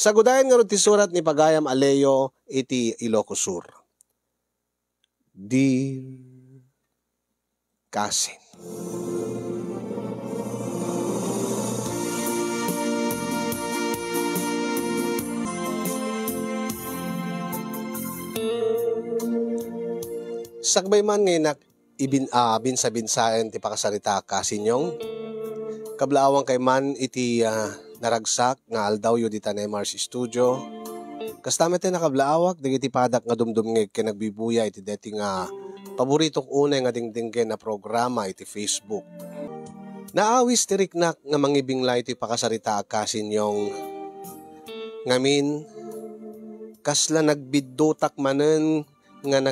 Sagudayan nga ti surat ni Pagayam Aleyo iti Ilocos Sur. Dear Cousin. Sagbay man ngayon binsa-binsaen ti pakasarita kasinyong kablawang kay man iti naragsak nga aldaw yu di Tanemars Studio. Kastamet na kablaawak dagiti padak nga dumdumngeg ken nagbibuya iti deti nga paboritong unay nga dingdinggen na programa iti Facebook. Naawis ti riknak nga mangibingla iti pakasarita kasinyong ngamin kasla nagbiddotak manen nga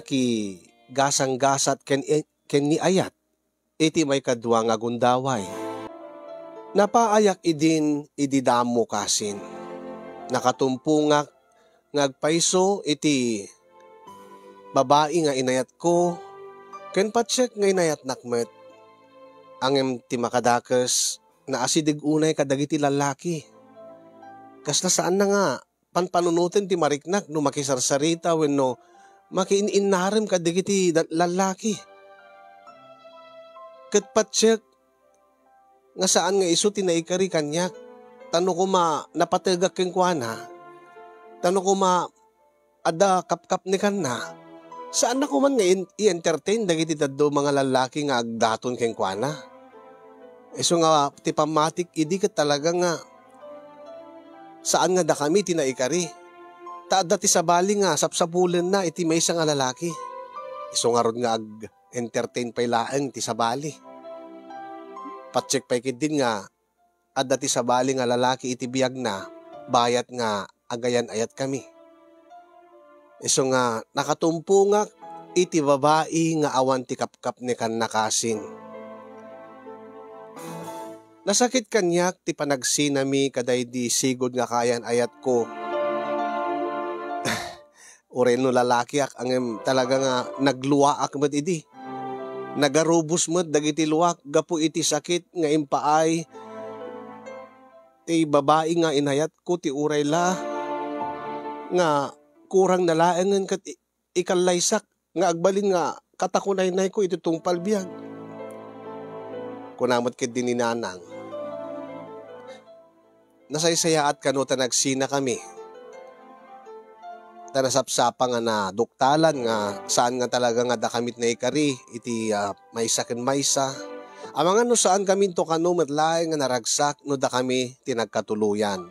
gasang-gasat ken ni ayat iti may kadwa nga gundaway. Napaayak idin ididamo kasin. Nakatumpungak ngagpaiso iti babae nga inayat ko ken patsek nga inayat nakmet angem ti makadakes na asidig unay kadagiti lalaki. Kasla saan na nga panpanunutin ti mariknak no makisarsarita wenno makiin-inarim kadagiti lalaki. Ket patsek nga saan nga isu tinaikari kanyak tano ko napatagak ken kuana tano ko ada kapkap ni kanna saan na ko man nga i-entertain dagiti daddo mga lalaki nga agdaton ken kuana. Isu nga ti pamatik idi ket talaga nga saan nga da kami tinaikari. Taada ti sabali nga sapsapulen na iti maysa nga lalaki. Isu nga rod nga ag-entertain pay laeng ti sabali. Patsek pay kid din nga adda ti sabali nga lalaki iti biyag na bayat nga agayan ayat kami. Isu nga nakatumpungak iti babae nga awan ti kapkap ni kannakasin. Nasakit kanyak ti panagsinami kaday di sigod nga kayan ayat ko. Uray no lalaki angem talaga nga nagluwaak met idi. Nagarubos met dagiti luwak gapu iti sakit nga impaay ti babae nga inayat ko ti uray la nga kurang nalaengen ket ikallaysak nga agbalin nga katakunay-nay ko iti tungpal biyag. Kunamot ket din ni nanang. Nasaysayaat kano ta nagsina kami. Tanasapsapa nga na duktalan nga saan nga talaga nga da kamit na ikari iti maysa ken maysa. Amangan no saan kami to kano metlaeng nga naragsak no da kami tinagkatuluyan.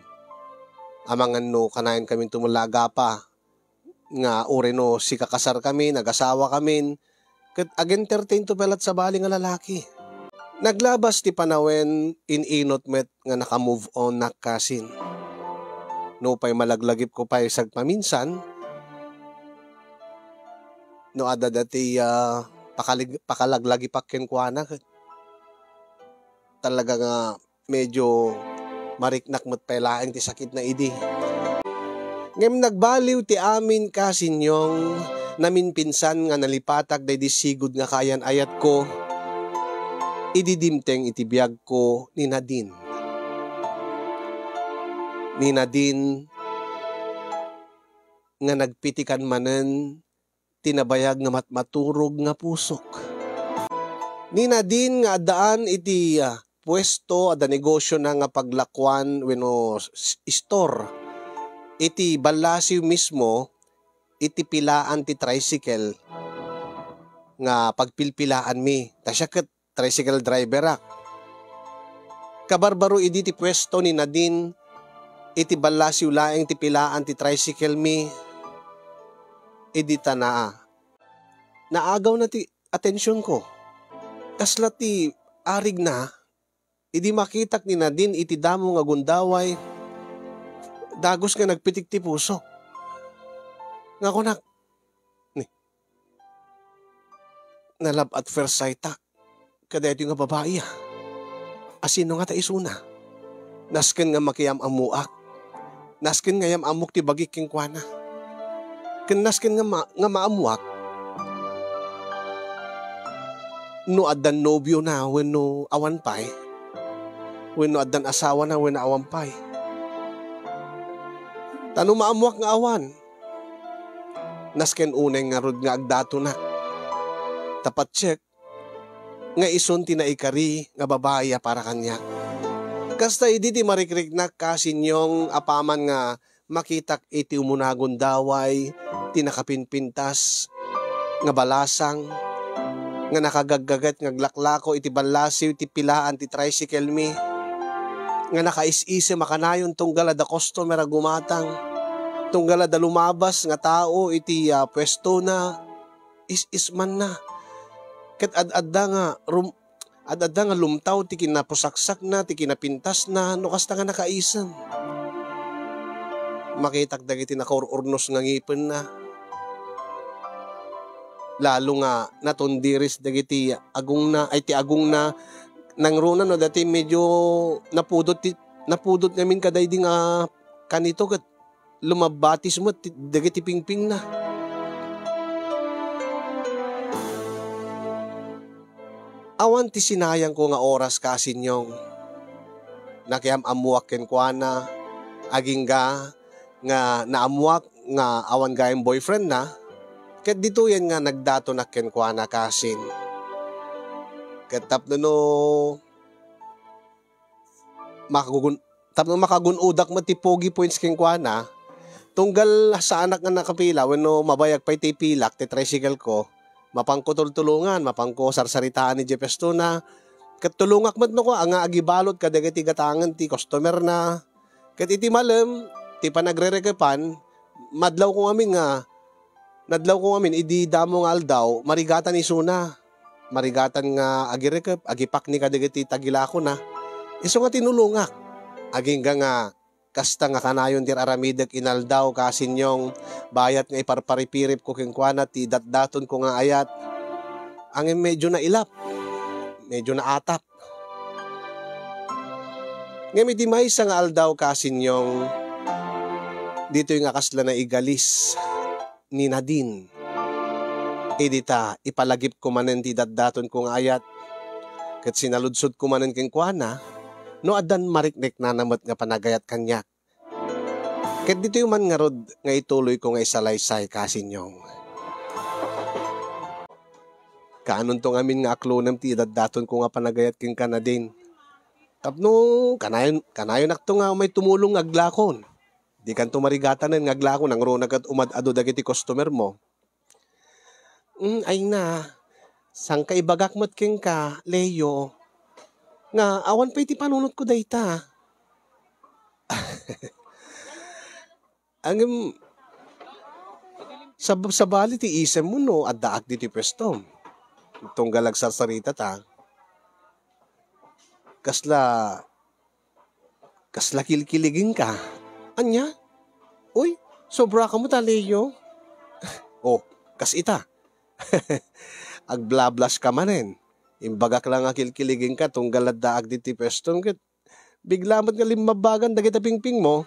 Amangan no kanayon kami tumulaga pa nga uri no si kakasar kami, nagasawa kami ket ag-entertain to pelat sa bali nga lalaki. Naglabas ti panawen inot met nga naka-move on nakasin. No pay malaglagip ko pay sagpaminsan no ada dati pakalaglagipak ken kuana talaga nga medyo mariknak met pay laeng ti sakit na idi. Ngem nagbaliw ti amin kasinyong namin pinsan nga nalipatag daydi sigud nga kayan ayat ko ididimteng iti biyag ko ni Nadine. Ni Nadine nga nagpitikan manen tinabayag nga matmaturog nga pusok. Ni Nadine nga adaan iti pwesto ada negosyo na nga paglakwan wenno store iti balasiw mismo iti pilaan ti tricycle nga pagpilpilaan mi tasya ket tricycle driver ak. Kabarbaro idi ti pwesto ni Nadine iti balasiw laeng ti pilaan ti tricycle mi idi tanaa. Naagaw na ti atensyon ko. Kasla ti arig na idi makitak ni Nadine iti damo nga gundaway dagos nga nagpitik ti puso. Nga kunak na love at first sight ta kada ito nga babae asino nga ta isuna nasken nga makiyam amuak nasken nga yam amuk ti bagik king kuana ken nasken nga maamuak no addan nobyo na wenno awan pay wenno addan asawa na wenno awan pay Tano maamuak nga awan. Nasken unay nga rod nga agdato na. Tapat check. Nga ison tinaikari nga babaya para kanya. Kasta idi ti marikriknak kasinyong apaman nga makitak iti umunagon daway, tinakapinpintas, nga balasang, nga nakagaggagat nga glaklako iti balasiw iti pilaan ti tricycle mi, nga nakais-isi makanayon tunggal da customer a gumatang, tunggal da lumabas nga tao iti pwesto na, is-isman na. Ket adda nga lumtaw ti kinapusaksak na, ti kinapintas na, no kasta nga nakaisan. Makitak dagiti nakaururnos nga ngipin na. Lalo nga natundiris dagiti agong na, ay ti agong na, nangruna no, dati medyo napudot namin kaday di nga kanito kat lumabatis mo, dagiti pingping na. Awan ti sinayang ko nga oras kasinyong nakiam amuak ken kuana aging nga naamuak nga awan gayong boyfriend na ket dito yan nga nagdato na ken kuana kasin ket tapno no makagunudak mo ti pogi points ken kuana tunggal sa anak nga nakapila wenno mabayag pa iti pilak ti tricycle ko mapangkutultulungan, mapangko sarsaritaan ni Jepesto na katulungak mat no ko, ang agibalot kadagati gatangan ti customer na kat iti malem, ti panagre-rekepan, nadlaw ko amin, idi damo nga aldaw, marigatan ni Suna, marigatan nga agirekep, agipak ni kadagati tagilako na, iso nga tinulungak, aging nga kasta nga kanayon ti aramidek inaldaw kasinyong bayat nga iparparipirip ko kinkwana ti datdaton ko nga ayat ang medyo na ilap medyo na atap ngami ti maysa nga aldaw kasinyong dito yung akasla na igalis ni Nadine edita ipalagip ko manen ti datdaton ko nga ayat ket sinaludsod ko manen kinkwana no adan mariknek na namat nga panagayat kanyak. Ket dito yung man nga rod nga ituloy ko nga isalaysay kasinyong. Kaanon tong amin nga aklonem ti daddaton ko nga panagayat king kanadin. Tapno kanayon nakto nga may tumulong nga aglakon. Di kan tumarigatanen nga aglakon ang rona kat umad-ado dagiti customer mo. Ay na, sang kaibagak mo't king ka, Leo. Nga awan pa iti panunot ko dayta. Ang sa bali ti isem mo no addaak diti pwesto. Tunggalag sarsarita ta. Kasla kilkiligin ka. Anya? Uy, sobra ka mo ta, Leo. Oh, kas ita. Agblablas ka manen. Imbagak lang nga kilkiligin ka tunggal daag diti pwestong ket bigla mat nga limabagan dagiti pingping mo.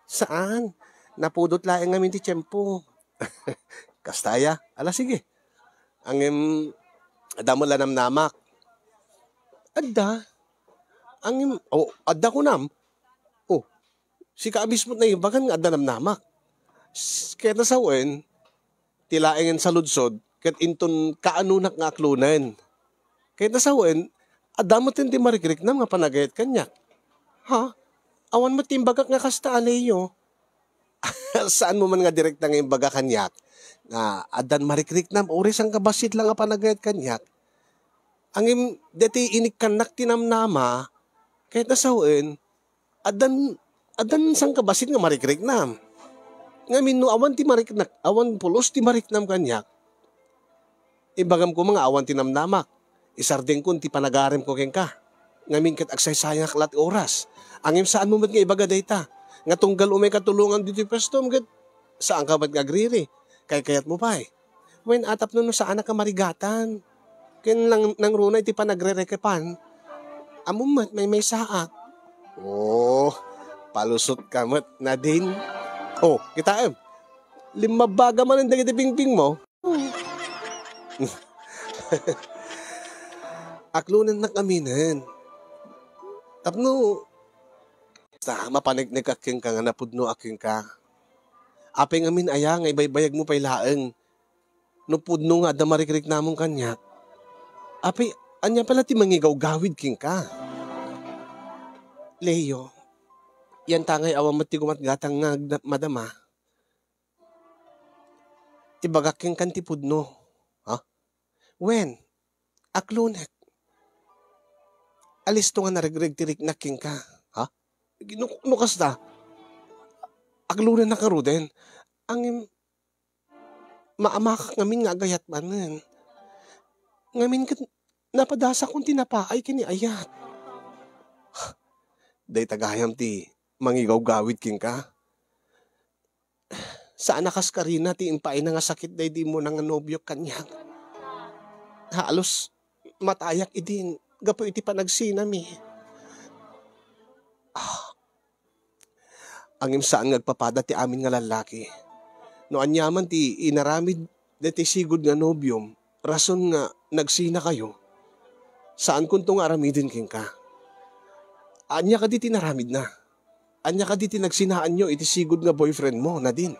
Saan? Napudot laeng ngamin ti tiyempo. Kastaya? Ala sige. Ang adda mo lanam namak. Adda? Adda ko nam. Oh, si kaabis mo na yung bagan nga adda nam namak. Kaya nasawen, tilaengan sa ludsod, ket inton kaanunak nga aklunan. Kaya nasawen, adamot hindi marikriknam nga panagayat kanyak. Ha? Awan mo timbagak nga kasta aleyo. Saan mo man nga direkta nga imbaga kanyak? Nga adan marikriknam, oris ang kabasit lang nga panagayat kanyak. Ang deti inikkanak tinamnama, kahit nasawen, adan sang kabasit nga marikriknam. Ngamin no awan ti mariknak, awan pulos ti mariknam kanyak. Ibagam ko mga awan tinamnamak. Isardeng kun ti panagarim ko ken ka. Ngamin ket agsaysayang aklat oras. Angim saan mo met nga ibaga dayta. Nga tunggal umay katulungan dito pestom ket saan ka bat nga agriri. Kayat mo pa eh. When atap no saan ka marigatan. Ken lang nang runay ti panagrerekepan. Amom met may saak. Oh, palusot ka met na din. Oh, kita em. Limabaga man ang dagiti pingping mo. Aklunan na kaminan. Tapno, sa mapanignig aking ka nga napudno aking ka. Apay ngamin aya nga ibaybayag mo pay laeng. No pudno nga da marikrik namong kanyak. Apay anya pala ti mangigaw gawid king ka. Leo, yan tangay awam ti gumatgatang nga madama. Ibagak king kan ti pudno. Ha? When? Aklunek. Alis to nga narigrig tirik na king ka. Ha? Nukas ta. Aglunan na karuden. Ang maamakak ngamin nga gayat manen. Ngamin kat napadasa kong tinapaay kini ayat. Day tagayam ti mangigaw gawid king ka. Saan nakas karina ti impay na nga sakit day di mo nang nobyo kanyang. Halos matayak idin. Gapo iti panagsinami. Ang saan ngagpapada ti amin nga lalaki. No anyaman ti inaramid deti sigud nga nobyom. Rason nga nagsina kayo. Saan kuntong aramidin king ka? Anya ka di tinaramid na. Anya ka di tinagsinaan nyo iti sigud nga boyfriend mo na din.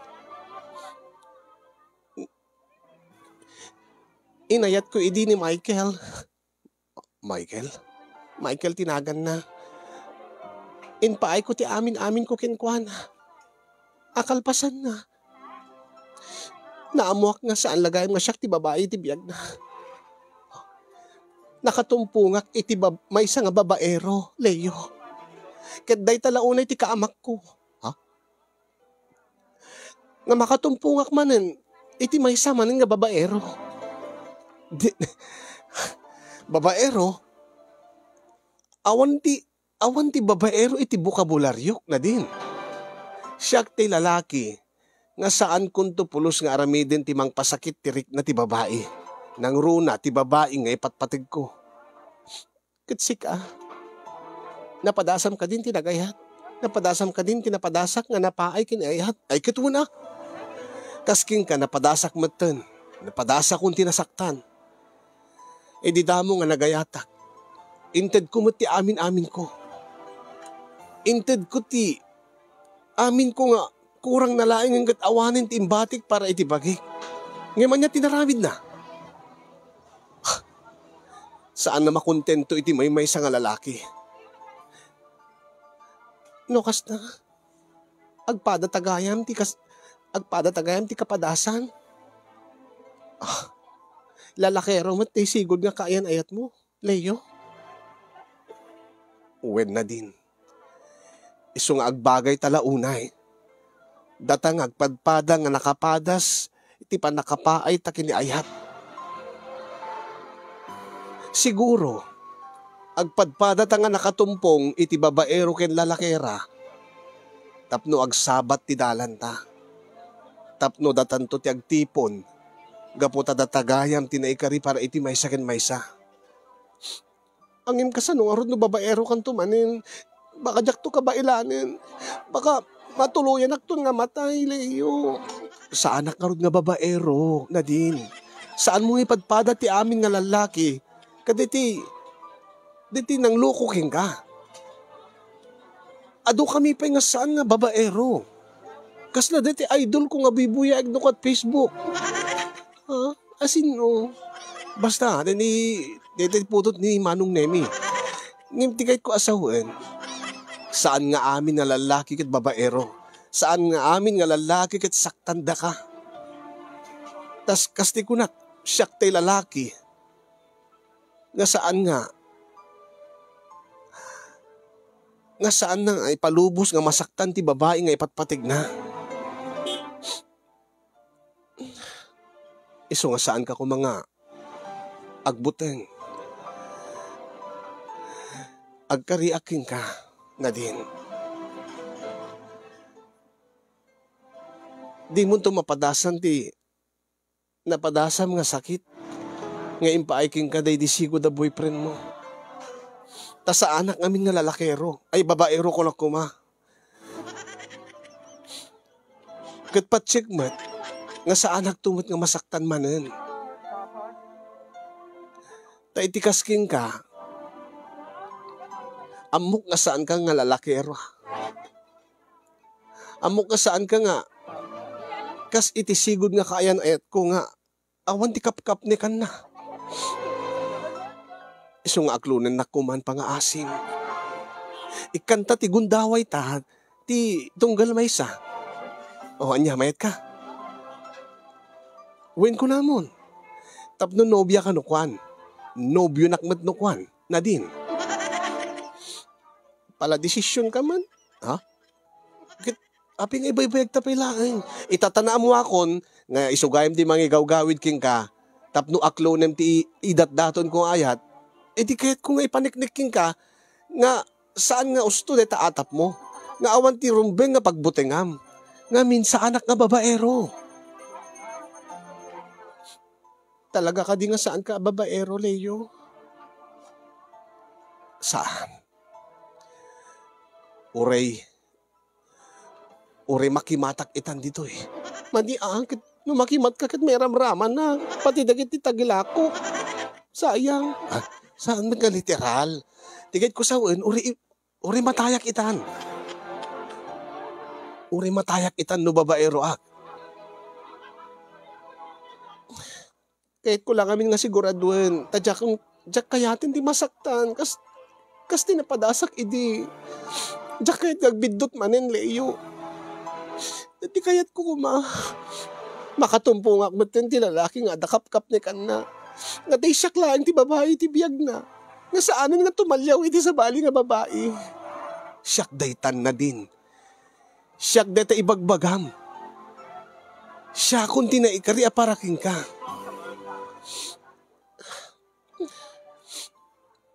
Inayat ko idi ni Michael. Michael tinagan na. Inpaay ko ti amin ko kinkwan. Akalpasan na. Naamuak nga saan lagay nga siyak ti babae ti biyag na. Nakatumpungak iti may nga babaero, Leo. Ket day talaunay ti kaamak ko. Ha? Nga makatumpungak manen, iti may manen nga babaero. Babaero? Awan ti babaero iti bukabularyo na din. Siyak ti lalaki nga saan kunto pulos nga aramidin ti mang pasakit tirik na ti babae. Nang runa ti babae nga ipatpatig ko. Kitsik napadasam ka din tinagayat. Napadasam ka din tinapadasak nga napaay kinayat. Ay kituna. Kasking ka napadasak matan. Napadasak kung tinasaktan. E di damo nga nagayatak. Inted ko mo ti amin ko. Inted ko ti amin ko nga kurang nalaing ang awanin ti imbatik para itibagik. Ngayon niya tinaramid na. Saan na makontento iti may sa nga lalaki? Nukas na. Agpada tagayam ti kapadasan. Lalakero mo ti sigod nga kaayan ayat mo, Leo. Uwed na din. Iso nga agbagay talaunay. Datang agpadpada nga nakapadas, iti pa nakapaay takini ayat. Siguro, agpadpada nga nakatumpong iti babaero ken lalakera. Tapno agsabat ti dalanta. Tapno datanto ti agtipon. Gaputa datagayam tinaikari para iti maysa ken maysa. Angin kasano arod no babaero kan tumanin. Baka jak to kabailanin. Baka matuluyan akton nga matay, Leo. Saan akarod nga babaero, Nadine? Saan mo ipadpada ti amin nga lalaki? Kaditi nang lukuking ka. Ado kami pa nga saan nga babaero. Kasla diti idol ko nga bibuyag no kat Facebook. Ha? Asin no. Basta, diti putot ni Manong Nemi. Ngimtigay ko asawen. Saan nga amin nga lalaki kat babaero? Saan nga amin nga lalaki kat saktanda ka? Tas kasti ko na, siyak tay lalaki. Nga saan nga ay palubos nga masaktan ti babae nga ipatpatig na. Iso nga saan ka ko mga agbuteng. Agkariaking ka, Nadine. Di mo to mapadasan ti napadasam nga sakit. Nga impaiking ka day di sigo da boyfriend mo. Ta sa anak amin nga lalakero. Ay babaero ko lang kuma. Kat patsik mat. Nga sa anak tumot nga masaktan manen. Ta itikasking ka. Amok nga saan ka nga lalakero. Amok nga saan ka nga Kas iti sigod nga kaayan ayat ko nga awan ti kapkap ni kan na. Iso nga aklunan na kuman pa nga asim. Ikanta ti gundaway ta, ti tunggal maysa. O anya, mayat ka. Wen ko namon. Tapno nobya ka nukwan. Nobyo nakmat nukwan. Nadin. Pala desisyon ka man. Ha? Aping ibaybayag tapilaan. Itatanaam mo akon, nga isugayam di mangigawgawid king ka, tapno aklonem ti idat-daton kong ayat, di kaya't kung ipaniknik king ka, nga saan nga usto de taatap mo, nga awan ti rumbeng nga pagbutingam, nga minsa anak nga babaero. Talaga ka di nga saan ka babaero, Leo? Saan? Uray makimatak itan dito eh. Madi angkit, no makimat ka kat may ramraman na, pati dagit itagilako. Sayang. Saan man ka literal? Tigit ko sa uri matayak itan. Uri matayak itan no babaero ak. Kahit ko lang amin nga siguraduan, tadyak kayatin di masaktan, kas tinapadasak idi. Diyak kahit nagbidot manin, Leo. Di kayat ko makatumpong akmat ti lalaki nga dakap-kap ni kan na. Nga di siyak lang ti babae ti biyag na. Nga saanan nga tumalyaw iti sa bali nga babae. Siyak daytan na din. Siyak dayta ibagbagam. Siya kung tinaikari aparaking ka.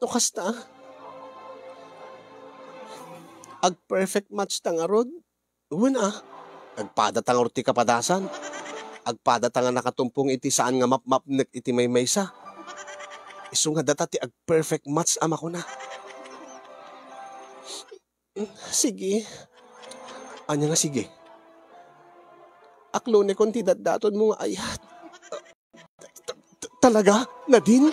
Nukas na. Ag perfect match tang arod. Uwan agpadatang orti kapadasan. Agpadatang nga nakatumpong iti saan nga map iti may maysa. Iso nga data ti ag perfect match ama ko na. Sige. Anya nga sige. Aklo ne kon ti daton mo nga ayat. Talaga? Nadine?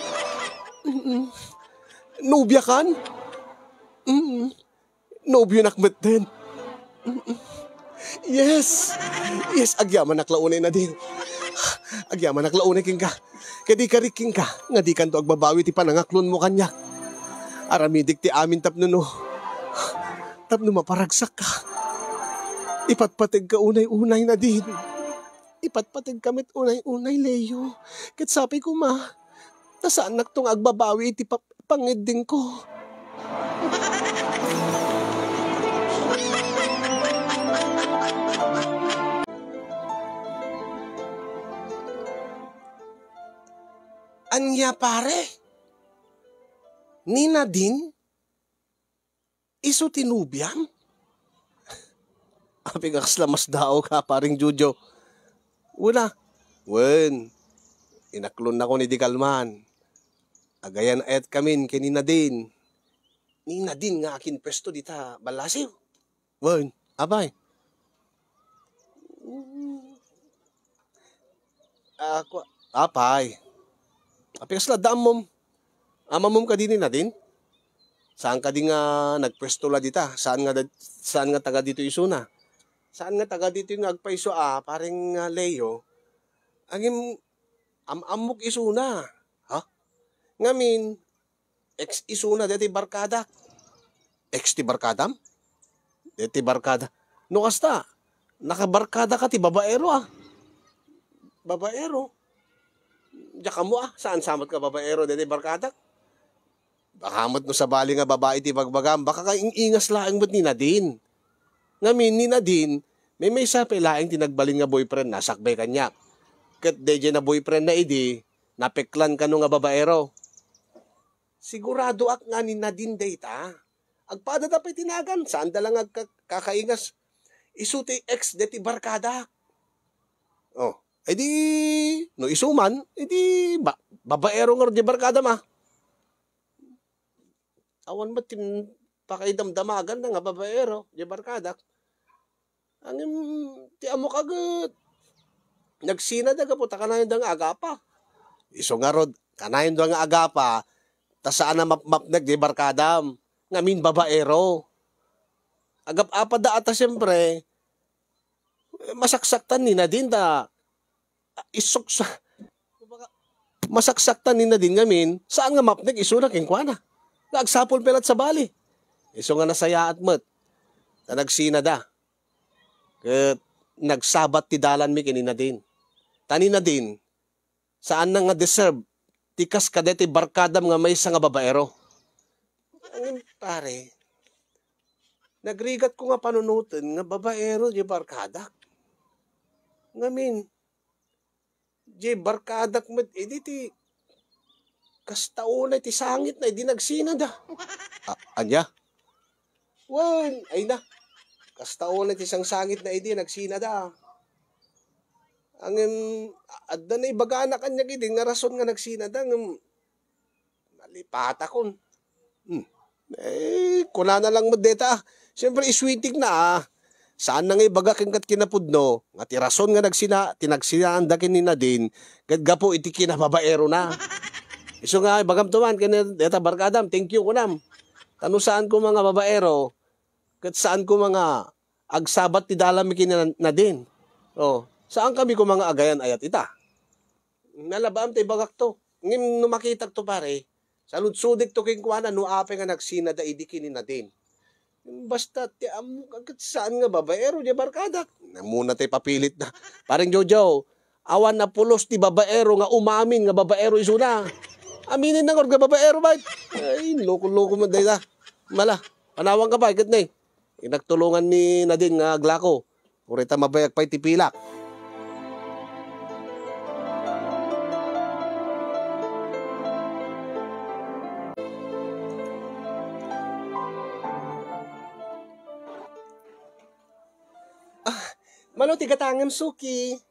Nobya kan? Nobyo nakmet din. Yes, agyaman naklaunay na din. Agyaman naklaunay king ka. Kadi ka riking ka, nga di kanto agbabawi ti panangaklon mo kanya. Aramidik ti amin tapno no. Tapno maparagsak ka. Ipatpatig ka unay-unay na din. Ipatpatig kamit unay-unay, Leo. Kat sabi ko tasaan naktong agbabawi ti pangiding ko. Anya pare, ni Nadine, iso tinubyan? Aping akslamas dao ka, paring Jojo. Wala. Wen, inaklon na ko ni Dikalman. Agayan et kamin kay ni Nadine. Ni Nadine nga akin pesto dita balasiw. Wen, abay. Ako, apay. Aping asla dam mom. Amamom ka din na din? Saan ka din nga nagpwesto la dita? Saan nga taga dito isuna? Saan nga taga dito yung nagpaiso paring Leo? Angim amok isuna. Ha? Ngamin ex isuna deti barkada. Ex ti barkadam? Deti barkada. No kasta, nakabarkada ka ti babaero Babaero. Diyak mo saan samot ka babaero deti barkada? Baka mo sa bali nga babae ti bagbagam, baka kaingas laang mo't ni Nadine. Ngamin ni Nadine, may sa laing tinagbalin nga boyfriend, nasakbay kanya. Kat deje na boyfriend na idi, napeklan ka no nga babaero. Sigurado ak nga ni Nadine data. Agpada tapay tinagan, saan dalang kakaingas. Isuti ex deti barkada. Oh, edi, no isuman, edi, babaero nga di barkada ma. Awan ba pakaidamdamagan na nga babaero, di barkada. Angin, ti amo kagat. Nagsina daga po, takanayon da nga agapa. Iso nga rod, kanayon da nga agapa, ta saan na mapnag di barkadam. Ngamin babaero. Agap-apa da ata siyempre, Masaksaktan ni Nadine da isok sa masaksaktan ni Nadine ngamin saan nga mapnek iso na kingkwana. Nagsapol pelat sa bali. Iso nga nasaya at mat. Na nagsina da. Ket nagsabat ti dalan mi kini Nadine. Tani Nadine saan na nga deserve tikas kadeti barkadam nga may nga babaero. Ang pare, nagrigat ko nga panunutin nga babaero di barkadak. Ngamin, di barkadak met, ti kastaunay ti sangit na, di nagsina da. Anya? Wan, ay na. Kastaunay ti sang sangit na, di nagsina da. Ang adda na ibagana kanya gidi, nga rason nga nagsina da, nalipata kon. Kuna na lang mo deta. Siyempre, iswitig na Saan na nga ibaga kat kinapudno, nga ti rason nga tinagsinaan da kinina din, kat gapo iti kinababaero na. Iso nga, ibagam tuman, deta barkadam, thank you kunam. Tano saan ko mga babaero, kat saan ko mga agsabat ti dalami kinina din. Saan kami ko mga agayan ayat ita? Nalabam tayo bagak to. Ngim numakitag to pare, saludsudik to kingkwana, nuape nga nagsina da idikinin na din. Basta, saan nga babaero di barkadak? Muna tayo papilit na. Parang Jojo, awan na pulos ti babaero nga umamin nga babaero iso na. Aminin na nga babaero ba? Ay, loko-loko mo dahil na. Mala, panawang ka ba? Ikat na Inagtulungan ni Nadine nga aglako. Kurita mabayak pa itipilak. Mano, tigatangam suki.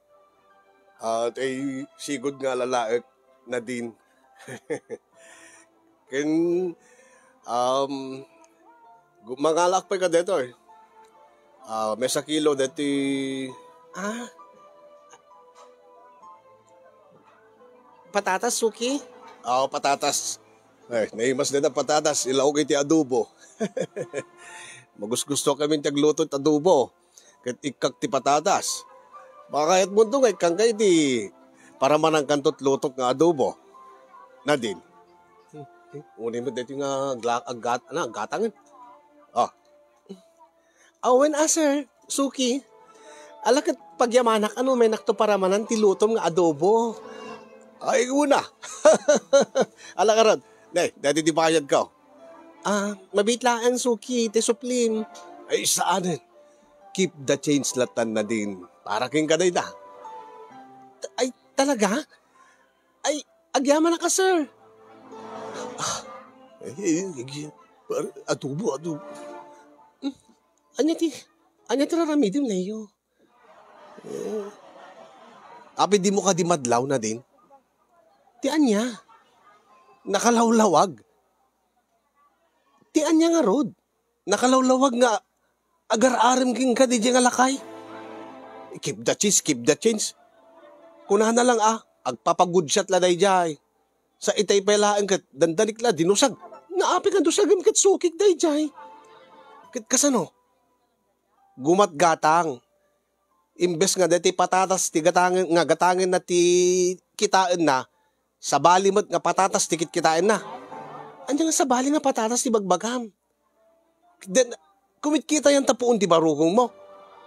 At ay sigod nga lalaek na din. Ken, mangalak pa ka dito eh. May sa kilo dati. Patatas, suki? Patatas. Ay, naimas din ang patatas. Ilaog iti adobo. Magus-gusto kami tagluto at adobo. Kat ikak ti patatas. Baka kahit mundo ngay kang kay di para manang kantot lutok nga adobo. Nadine. Unin mo dito nga gatangin. Awen sir, suki. Alakat pagyamanak may nakto para manan ti lutom nga adobo. Ay una. Alakarod. Dati di bayad ka. Mabitlaan suki, ti suplim. Ay saanin? Keep the change latan na din. Para king kaday da. Ay, talaga? Ay, agyaman na ka, sir. Adobo. Anya ti raramidim na iyo. Api di mo ka di madlaw na din. Ti anya? Nakalawlawag. Ti anya nga rod. Nakalawlawag nga agar-arim king ka di nga lakay. Keep the change. Kunahan na lang agpapagud shot la day jay. Sa itay pelaan kat dandanik la dinusag. Naapi kan dusagam kat sukik day jay. Kat kasano? Gumat gatang. Imbes nga dati patatas ti gatangin na ti kitaan na. Sa bali mo't nga patatas ti kitain na. Anya nga sa bali nga patatas ti bagbagam. Then, kumit-kita yan tapuon ti barukong mo.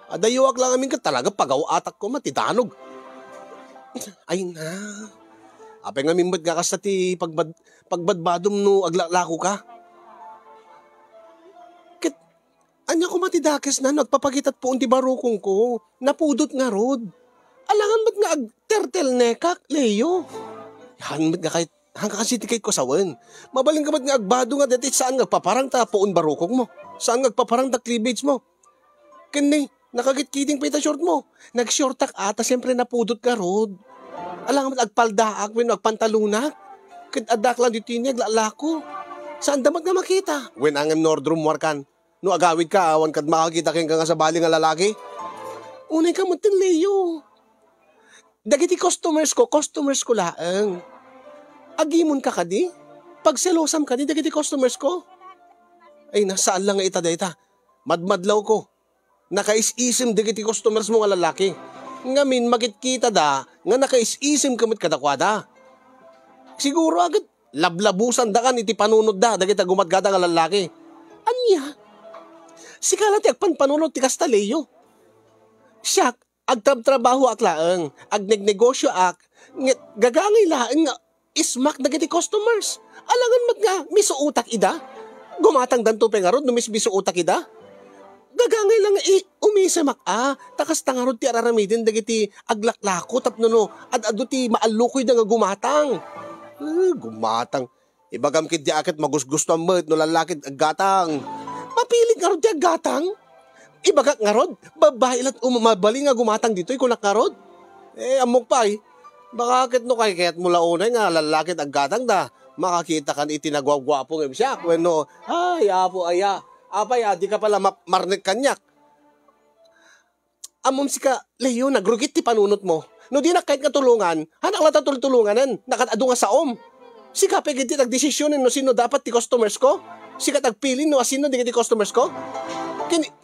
Adayuwag lang amin ka talaga pagaw-atak ko matidanog. Ay na. Apay nga mimbad nga kas ti pagbadbadom no aglalako ka. Kit, anya ko matidakes na nagpapagitat poon ti barukong ko. Napudot nga rod. Alangan ba't nga agtertel nekak, Leo? Yan ba't nga kahit hangga kasi tikay ko sawan. Mabaling ka ba't nga agbado nga dati saan nagpaparang ta poon barukong mo? Saan nagpaparang ta cleavage mo? Kanay, nakagit-kiting pa ita short mo. Nag-shortak ata, siyempre napudot ka, Rod. Alam nga, agpaldaak, agpantalunak. Kadadak lang dito yung naglalako. Saan damag na makita? When angem nordrum warkan. No agawid ka, awan kad makakita kang nga sa bali nga lalaki. Unay ka matin, Leo. Dagiti customers ko laang. Agimon ka kadi? Pag selosam ka di, dagiti customers ko. Ay, nasaan lang nga ita. Madmadlaw ko. Nakais-isim digiti customers mo nga lalaki. Ngamin makikita da nga nakais-isim kamit kadakwada. Siguro agad lablabusan da kan iti panunod da dagiti gumatgada nga lalaki. Anya? Sikala ti agpanpanunod ti Castaleyo. Siyak, agtrabaho ak laeng, agnegnegosyo ak, gagangay laeng nga ismak dagiti customers. Alangan mat nga, misuutak ida. Gumatang danto pengarod no misuutak ida. Gagangay lang umisamak takas tangarod ti araramidin dagiti aglaklako tapno no adu ti maalukoy da nga gumatang. Gumatang. Ibagam kit di akit magusgusto ang no lalakit aggatang. Mapilit ngarod ti aggatang. Ibagak ngarod, babae lat umabali nga gumatang dito kunak ngarod. Amok pa baka akit no kayat mula unay nga lalakit aggatang da. Makakita kan itinagwagwapo ng siya. Bueno, ay apo aya. Apay, di ka pala marnik kanyak. Amom si ka, Leo, nagrugit ti panunot mo. No di na kahit nga tulungan, hanak lata tulunganan, nakatado nga sa Si ka pagiti nagdesisyonin no sino dapat ti customers ko? Si ka tagpilin no sino di ti customers ko?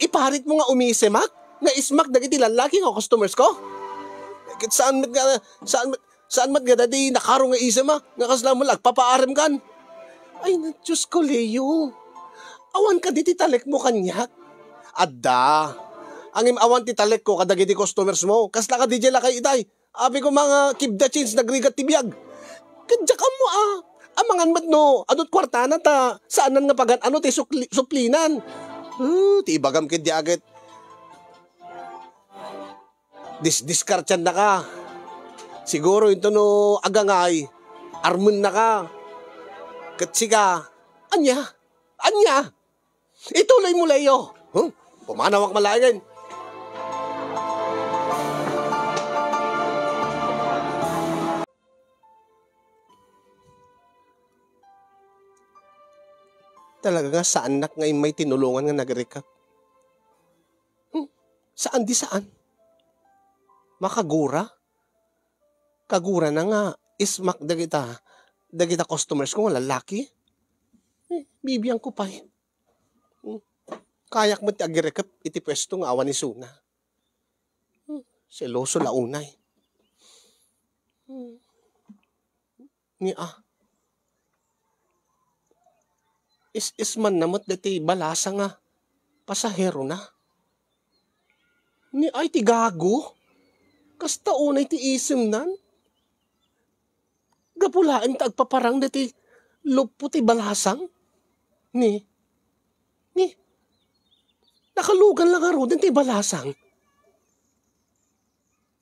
Iparit mo nga umisemak, nga ismak dagiti lalaki nga customers ko? Saan mat nga dati nakaro nga isema, nga kasla mo lagpapaaram kan? Ay, Diyos ko, Leo. Awan ka diti talek mo kanyak. Adda. Angim awan ti talek ko kadagiti customers mo. Kasla ka DJ la kay itay. Abi ko mga keep the change nagrigat ti biyag. Kadya ka mo Amangan mat no. Adot kwartana ta. Saanan nga pagan ti suplinan. Ti ibagam kid di agit. Diskartyan na ka. Siguro ito no agangay. Armun na ka. Katsika. Anya. Ituloy mo, Leo. Pumanawak malayan. Talaga nga saan nak ngayon may tinulungan nga nag-recap? Saan di saan? Makagura? Kagura na nga ismak dagita customers ko nga lalaki? Bibiyang ko pa Kayak mo ti agirekap iti pwesto nga awan ni Suna. Seloso launay. Is-isman namot dati balasa nga pasahero na. Ay ti gago. Kasta unay ti isim nan. Gapulaan ta agpaparang dati lupo ti balasang. Nakalugan lang aro din ti balasang.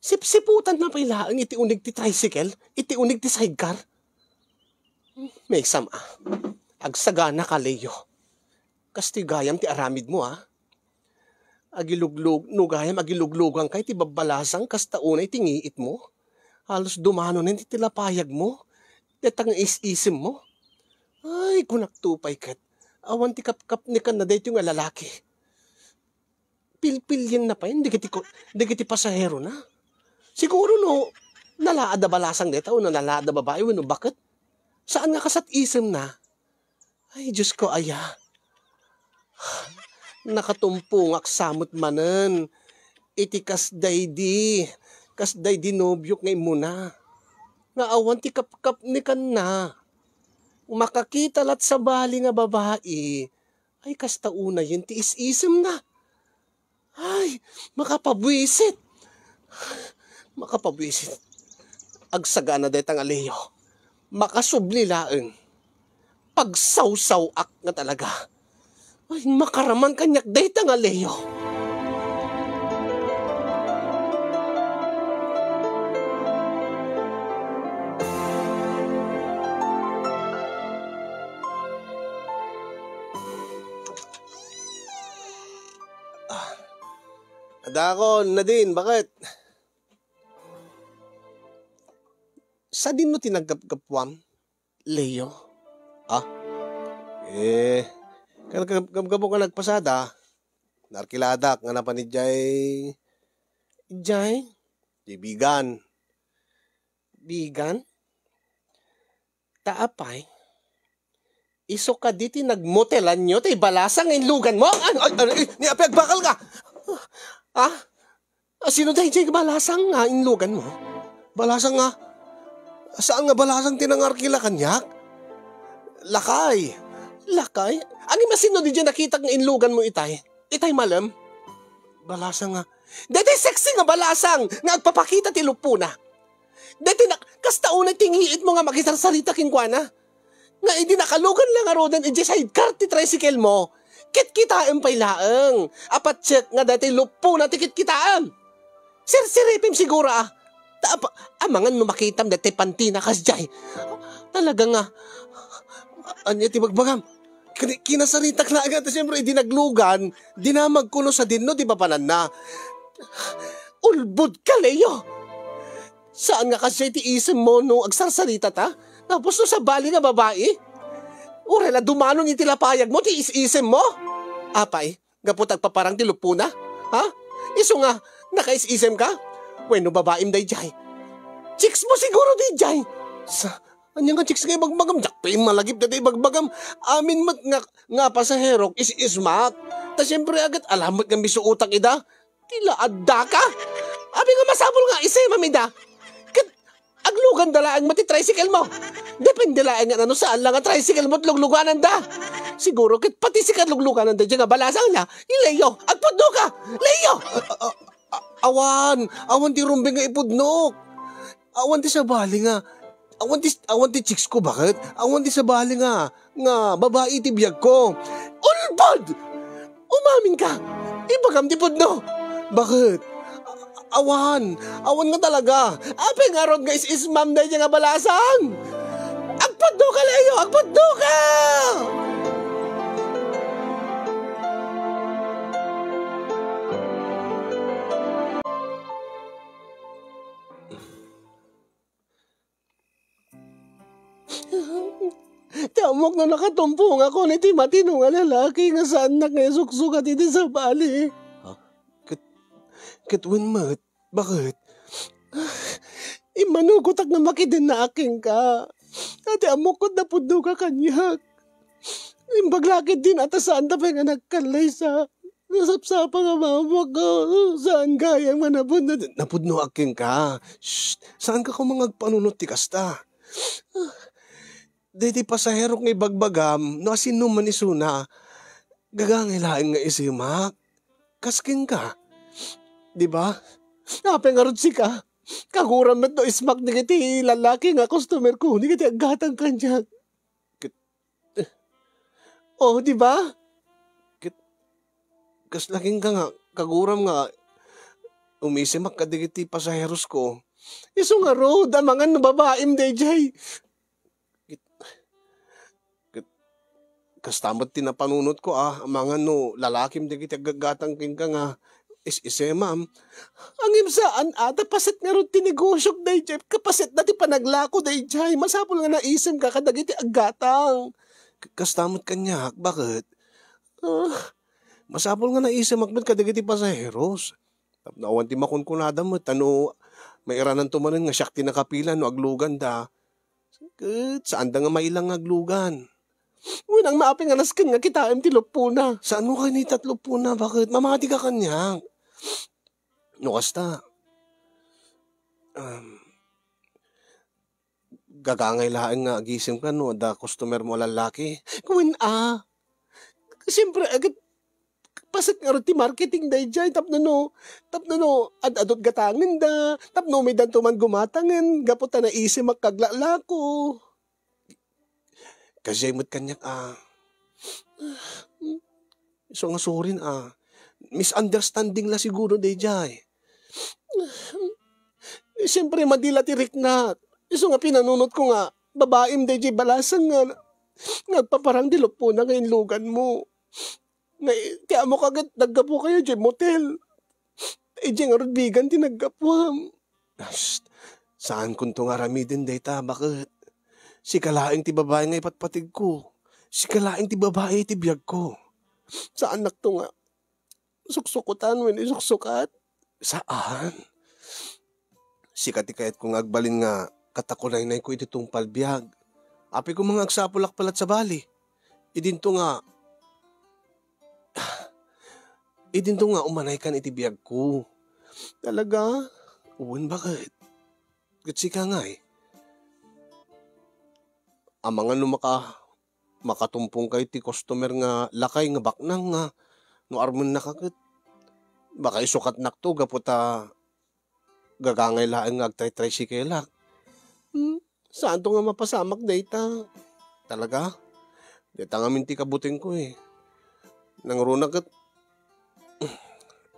Sipsiputan na pailaan iti unig ti tricycle, iti unig ti sidecar. May exam Agsagana ka, Leo. Kastigayam ti aramid mo agiluglugan kay ti babalasang kasta unay ti ngiit mo. Halos dumano na ti tilapayag mo. Datang is-isim mo. Ay, kunaktupay kat. Awan ti kap-kap ni kan na dito nga lalaki. Pilpilyan na pa yun, di kiti pasahero na. Siguro no, nalaada balasang dito, o nalaada babae, no, bakit? Saan nga kasat isim na? Ay, Diyos ko, aya. Nakatumpungak samot manen. Iti kasday di nobyok ngay muna. Nga awan ti kap-kap ni kan na. Makakita lat sa bali nga babae. Ay, kasta una yun, ti is-isim na. Ay, makapabwisit. Agsaga na detang Leo. Makasubli laeng. Pagsawsaw-ak nga talaga. Ay, makaraman kanyak detang Leo. Adakon, Nadine, bakit? Sa din mo tinagkapkapwam, Leo? Kagabo ka nagpasada, narkiladak nga napanidjay, di bigan. Bigan? Taapay? Iso ka diti nagmotelan nyo, tay balasang inlugan mo? Niapag bakal ka! Ah? Sino day jay balasang nga inlugan mo? Balasang nga? Saan nga balasang tinangar kila kanyak? Lakay. Lakay? Ang masino di dyan nakita ng inlugan mo itay? Itay malam? Balasang nga. Dati sexy nga balasang nga agpapakita ti lupuna. Dati kasta unay tingiit mo nga makisarsarita kingkwana. Nga hindi nakalugan lang arodan iti sidecar ti tricycle mo. Kit-kitaan pa'y laang. Apat check nga dati lupuna ti kit-kitaan. Sir-siripim siguro amangan mo makitam dati pantina kasjay. Talaga nga. Anya ti bagbagam. Kinasaritak na agad. Siyempre, dinaglugan. Dinamag kuno sa dinno, di ba panan na? Ulbud ka, Leo. Saan nga kasi ti isim mo no agsarsarita ta? Tapos no sa bali nga babae? Urela, dumanon itilapayag mo, ti isim mo? Apay, gaputag paparang ti lupuna? Ha? Iso nga, nakais-isem ka? Bueno, babaim day jay. Chicks mo siguro day jay. Anya nga chicks kay bagbagam. Jakpay malagip na day bagbagam. Amin mat nga pasahero is ismak. Ta siyempre agad alamat nga bisuutak ida. Tila adda ka. Abi nga masabol nga isay mamida. Kat aglugan dala ang mati tricycle mo. Depende lang nga ano saan lang ang tricycle mo at lugluganan da. Siguro kit pati si kadlugluganan da dyan nga balasang na. Leo, agpudno ka. Leo! Awan ti rumbing nga ipudnok. Awan ti sabali nga. Awan ti chicks ko, bakit? Awan ti sabali nga babae ti biyag ko. Ulbod! Umamin ka. Ibagam ti pudno. Bakit? Awan nga talaga. Ape nga rod nga is ma'am na nga balasang. Agpudno ka, Leo! Agpudno ka! Tiamok na nakatumpong ako ni Timotino nga lalaki nga saan na kaya suksukat iti sa bali. Katwin mat, bakit? Imanugotak na makidin na aking ka. Ate amok ko na puno ka kanyak. Imbaglakid din ata saan tapay nga nagkalay sa nasapsapa nga mamag ko. Saan kayang manapod na napudno aking ka. Shh, saan ka kumangagpanunot ti kasta? Diti pasahero ng ibagbagam, no asino man isuna, gagangilain nga isimak. Kasking ka. Di ba? Nape nga rod si ka. Kaguram met no ismak ni kiti lalaki nga customer ko, ni kiti agatang kanya. Oh, di ba? Kaslaking ka nga, kaguram nga, umisimak ka di kiti pasaheros ko. Iso nga rod, amangan no babaim day jay. Kastamot tinapanunot ko mga no lalakim di kita gagatang king ka nga is ma'am. Ang imsaan ata pasit nga ron tinigosyok day jay kapasit na ti panaglako day jay masapol nga naisim ka kadagiti agatang. Kastamot kanyak, bakit? Masapol nga naisim akmet kadagiti pasaheros. Tapnawan ti makunkunada mo tano may iranan tumanin nga siyak tinakapilan no aglugan da. Saan da nga mailang aglugan? Unang maaping alaskan nga kita ti lupuna. Saan mo kayo ni tatlupuna? Bakit? Mamati ka kanya. No kasta. Gagangay laang nga agisim ka no. Da customer mo lalaki. Kung siyempre agad pasit nga rin ti marketing day dyan. Tapno no, adot gatangin da. Tapno may dantuman gumatangin. Gaputa na isim magkaglalako. Kasi mo't kanyak so nga sorin misunderstanding la siguro day jay. Siyempre madila tirik na. So nga pinanunot ko nga babaim day jay balasang nga nagpaparang dilop po na ngayon lugan mo. Kaya mo kagad naggapo kayo jay motel. Jay nga rodbigan tinaggapuam. Saan kung to nga ramidin day ta? Bakit? Si kalaing ti babae nga ipatpatig ko. Si kalaing ti babae ti biyag ko. Saan nakto nga? Suksukutan when isuksukat? Saan? Si katikayat kong agbalin nga katakulay-nay ko iti tungpal biyag. Api ko mga agsapulak palat sa bali. Idinto nga Idin to nga umanay kan iti biyag ko. Talaga? Uwan bakit? Gatsi ka nga eh. Amangan no makatumpong kay ti customer nga lakay nga baknang nga no armon nakakit. Baka isukat nakto gaputa gagangay laang nga agtray-tricycle. Saan to nga mapasamak data? Talaga? Dita nga minti kabuting ko eh. Nangrunag at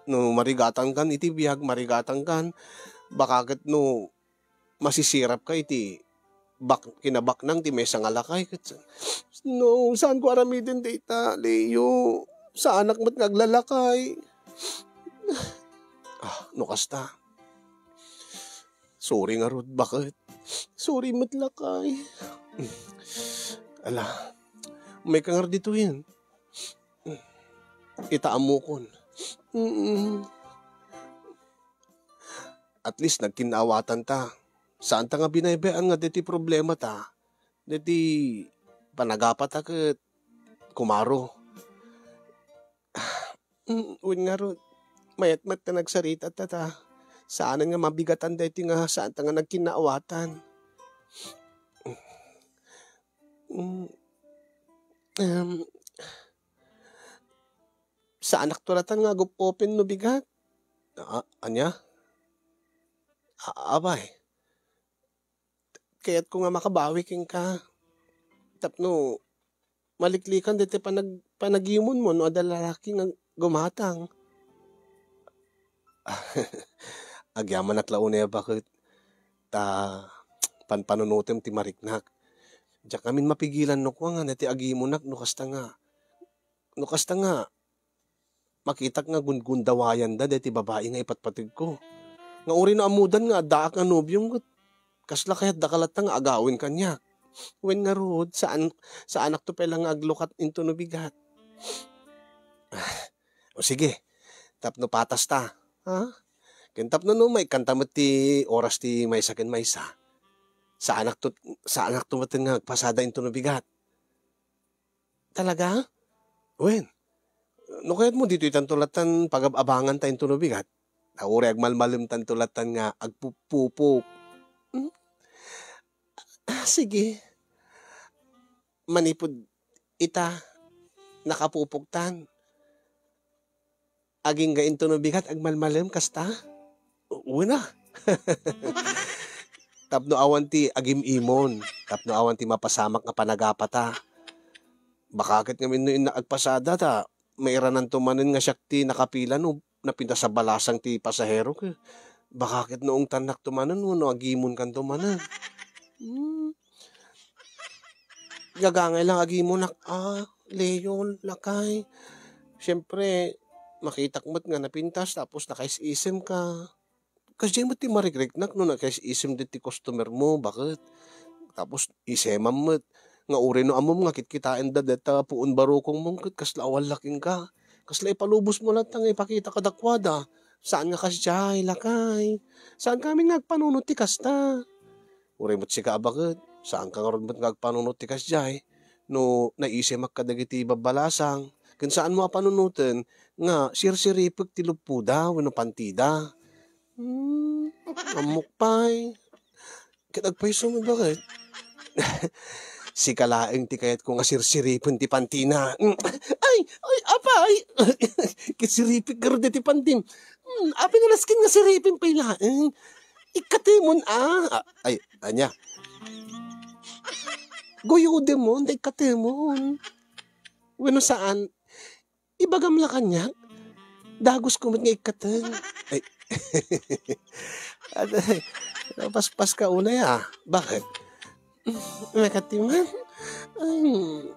no marigatan kan iti biyag, marigatan kan. Baka kat no masisirap ka iti kinabak nang ti mesa nga lakay. No, saan ko aramidin data, Leo? Sa anak mo't naglalakay. No kasta. Sorry nga Rod, bakit? Sorry mo't lakay. Ala, may kangar dito yan. Itaam mo kon. At least nagkinawatan ta. Saan ta nga binaybaan nga diti problema ta? Diti panagapat akit kumaro. Uwan nga Rod, mayat-mat na nagsarita ta. Saan nga mabigatan diti nga saan ta nga nagkinaawatan. Sa anak tulatan nga open no bigat. Anya? Abay. Kaya't ko nga makabawi king ka. Tapno, maliklikan dito panagimon mo no adalalaki nga gumatang. Agyaman at launay bakit panunutim ti mariknak. Diyak kamin mapigilan no ko nga nati agimunak no kasta nga. No kasta nga makitak nga gundawayan da deti babae nga ipatpatig ko. Nga uri na amudan nga daak nga nobyong kasla kaya't dakalat nga agawin kanya. When nga Rod, sa anak to pala nga aglukat into no bigat. O sige, tapno patas ta. Ha? Kintap no may kanta mo ti oras ti may sakin maysa. Sa anak to matin nga pasada into no bigat. Talaga? Wen, no kaya't mo dito itantulatan pag-abangan tayo into no bigat. Nauri agmalmalim tantulatan nga agpupupok. Sige. Manipod ita nakapupuktan. Aging ga into no bigat agmalmalim kasta. Una. Tapno awan ti agim imon. Tapno awan ti mapasamak nga panagapata. Baka akit ngamin no inaagpasada ta. Mairanan tumanin nga siyak ti nakapila no napinta sa balasang ti pasahero ka. Baka akit noong tanak tumanan no agimon kan tumanan. Gagangay lang agimon Leo, lakay. Siyempre, makitak mo't nga napintas tapos nakais-isim ka. Kasi mo ti marikrik-nak no nakais-isim dit ti customer mo, bakit? Tapos isemam mo't nga uri no amom nga kitkitain da deta puun barukong mong kasla awal laking ka. Kasla ipalubos mo lang tang ipakita kadakwada. Saan nga kasjay, lakay? Saan kami nagpanunot ti kasta? Uri mo't sika bakit? Saan ka nga ron mo't nagpanunot ti kasjay? No naisemak kadagiti babalasang. Kung saan mo panunutin nga sirsiripag ti lupuda wano pantida. Amukpay. Kitagpaiso mo bakit? Si kalaeng ti kayat ko nga sirsiripin ti pantina. Ay, apay. Kisiripin ka rin ti pantin. Apay nga laskin nga siripin pa ilaan. Ikatimon Ay, anya. Goyode mo, hindi ikatimon. Wano saan? Ibagam la kanya. Dagos ko nga ikatan. Ay. Paspas ka unay Bakit? Nakatiman.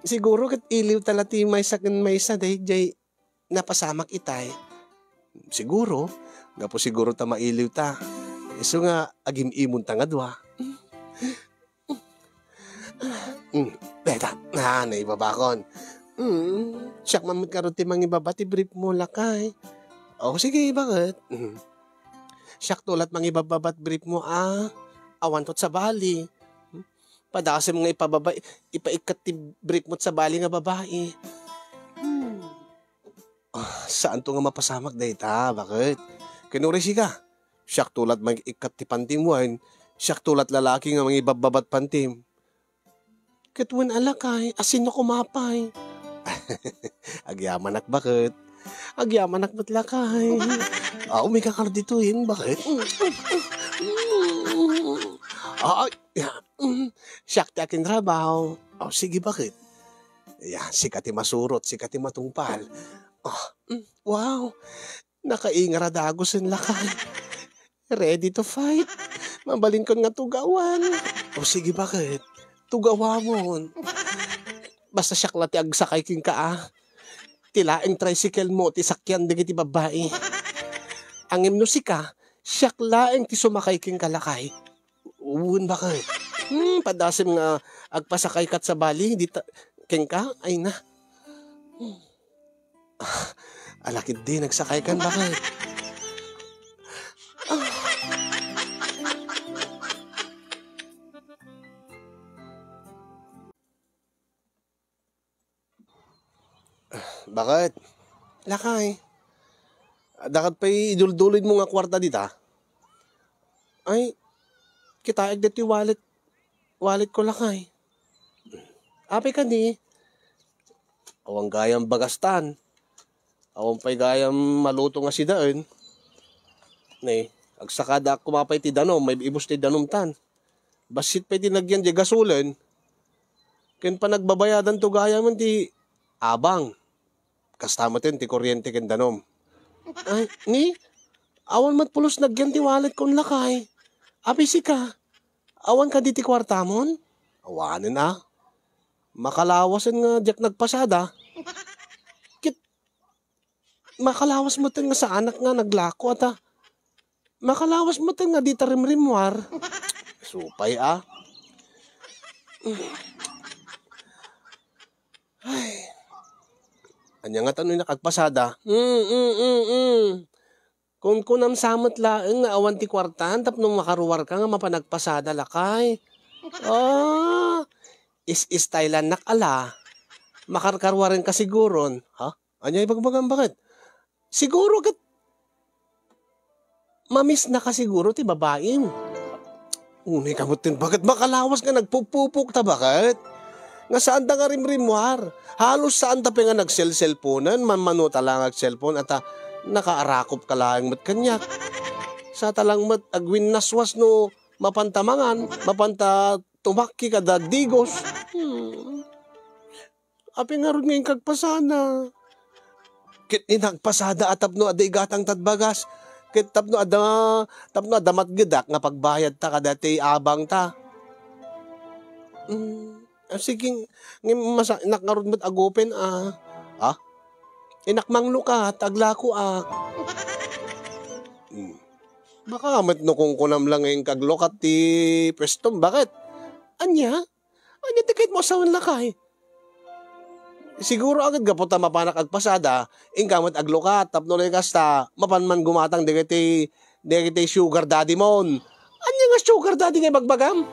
Siguro kat iliw talati may sakin may sa day napasamak itay. Siguro. Gapo siguro ta mailiw ta. Iso nga agim imon ta nga dwa. Beta. Naibabakon. Siyak mamit karon ti mangibabati brief mo lakay. Sige, bakit? Siyak tulat mangibababat brief mo awantot sa bali. Padasim nga ipaikat ti brief mo sa bali nga babae. Saan to nga mapasamak dayta? Bakit? Kinurisi ka. Siyak tulat mag ikat ti pantimuan. Siyak tulat lalaki nga mga ibababat pantim. Katwan alakay, asin na kumapay. Agyaman ak bakit? Agyaman ak matlakay. May kakar dito yun, bakit? Siyak ti akin trabaho. Sige, bakit? Yan, sikati masurot, sikati matungpal. Wow, nakaingaradagos ang lakay. Ready to fight. Mabalin ko nga tugawan. Sige, bakit? Tugawa mo. Basta siyak ti agsakay king ka Tilaing tricycle mo, ti sakyan digiti babae. Ang imnusi ka, siyak laing ti sumakay king kalakay. Uwun bakit? Padasim nga agpasakay kat sa bali, di king ka, ay na. Alakid din, nagsakay kan bakit? Bakit? Lakay. Dakat pa'y idulduloy mo nga kwarta dita. Ay, kita agdat yung wallet ko lakay. Ape ka di. Awang gayang bagastan. Awang pa'y gayang maluto nga si daan. Ne, agsakada kumapay ti danom, may ibus ti danom tan. Basit pa'y tinagyan di gasulen. Ken pa nagbabayadan to gaya man ti abang. Kastama tin ti kuryente ken danom. Ay, ni? Awan matpulos nagyan ti wallet kon lakay. Apisi ka. Awan ka di ti kwartamon? Awanin na. Makalawasan nga diyak nagpasada. Makalawas mo tin nga sa anak nga naglako ata. Makalawas mo tin nga di tarimrimwar. Supay Ay. Anya nga tanong nakagpasada. Kung kunam samot laeng nga awan ti kwartan tapno makaruwar ka nga mapanagpasada lakay. Is Thailand nakala. Makarkarwarin ka siguron. Ha? Anya ibagbagan bakit? Siguro kat mamis na ka siguro ti babaeng. Unay kamutin bakit makalawas nga nagpupupuk ta bakit? Nga saan ta nga rimrimwar? Halos saan ta pa nga nag-cellphonean, manmanuta lang ag-cellphone at nakaarakop ka lang mat kanyak. Sa talang mat agwin naswas no mapantamangan, mapanta tumakki ka dagdigos. Api nga ron ngayon kagpasana. Kit inagpasada atap no aday gatang tadbagas. Kit tapno adamat gedak nga pagbayad ta kadati abang ta. Sige, nakarod mo't agopen Inakmanglo ka, taglako Baka amat no kung kunam lang yung kaglokat ti prestom. Bakit? Anya tikit mo sa lakay. Siguro agad gaputa mapanak agpasada, ingkamot aglokat, tapno na kasta, mapanman gumatang digiti sugar daddy mon. Anya nga sugar daddy nga bagbagam?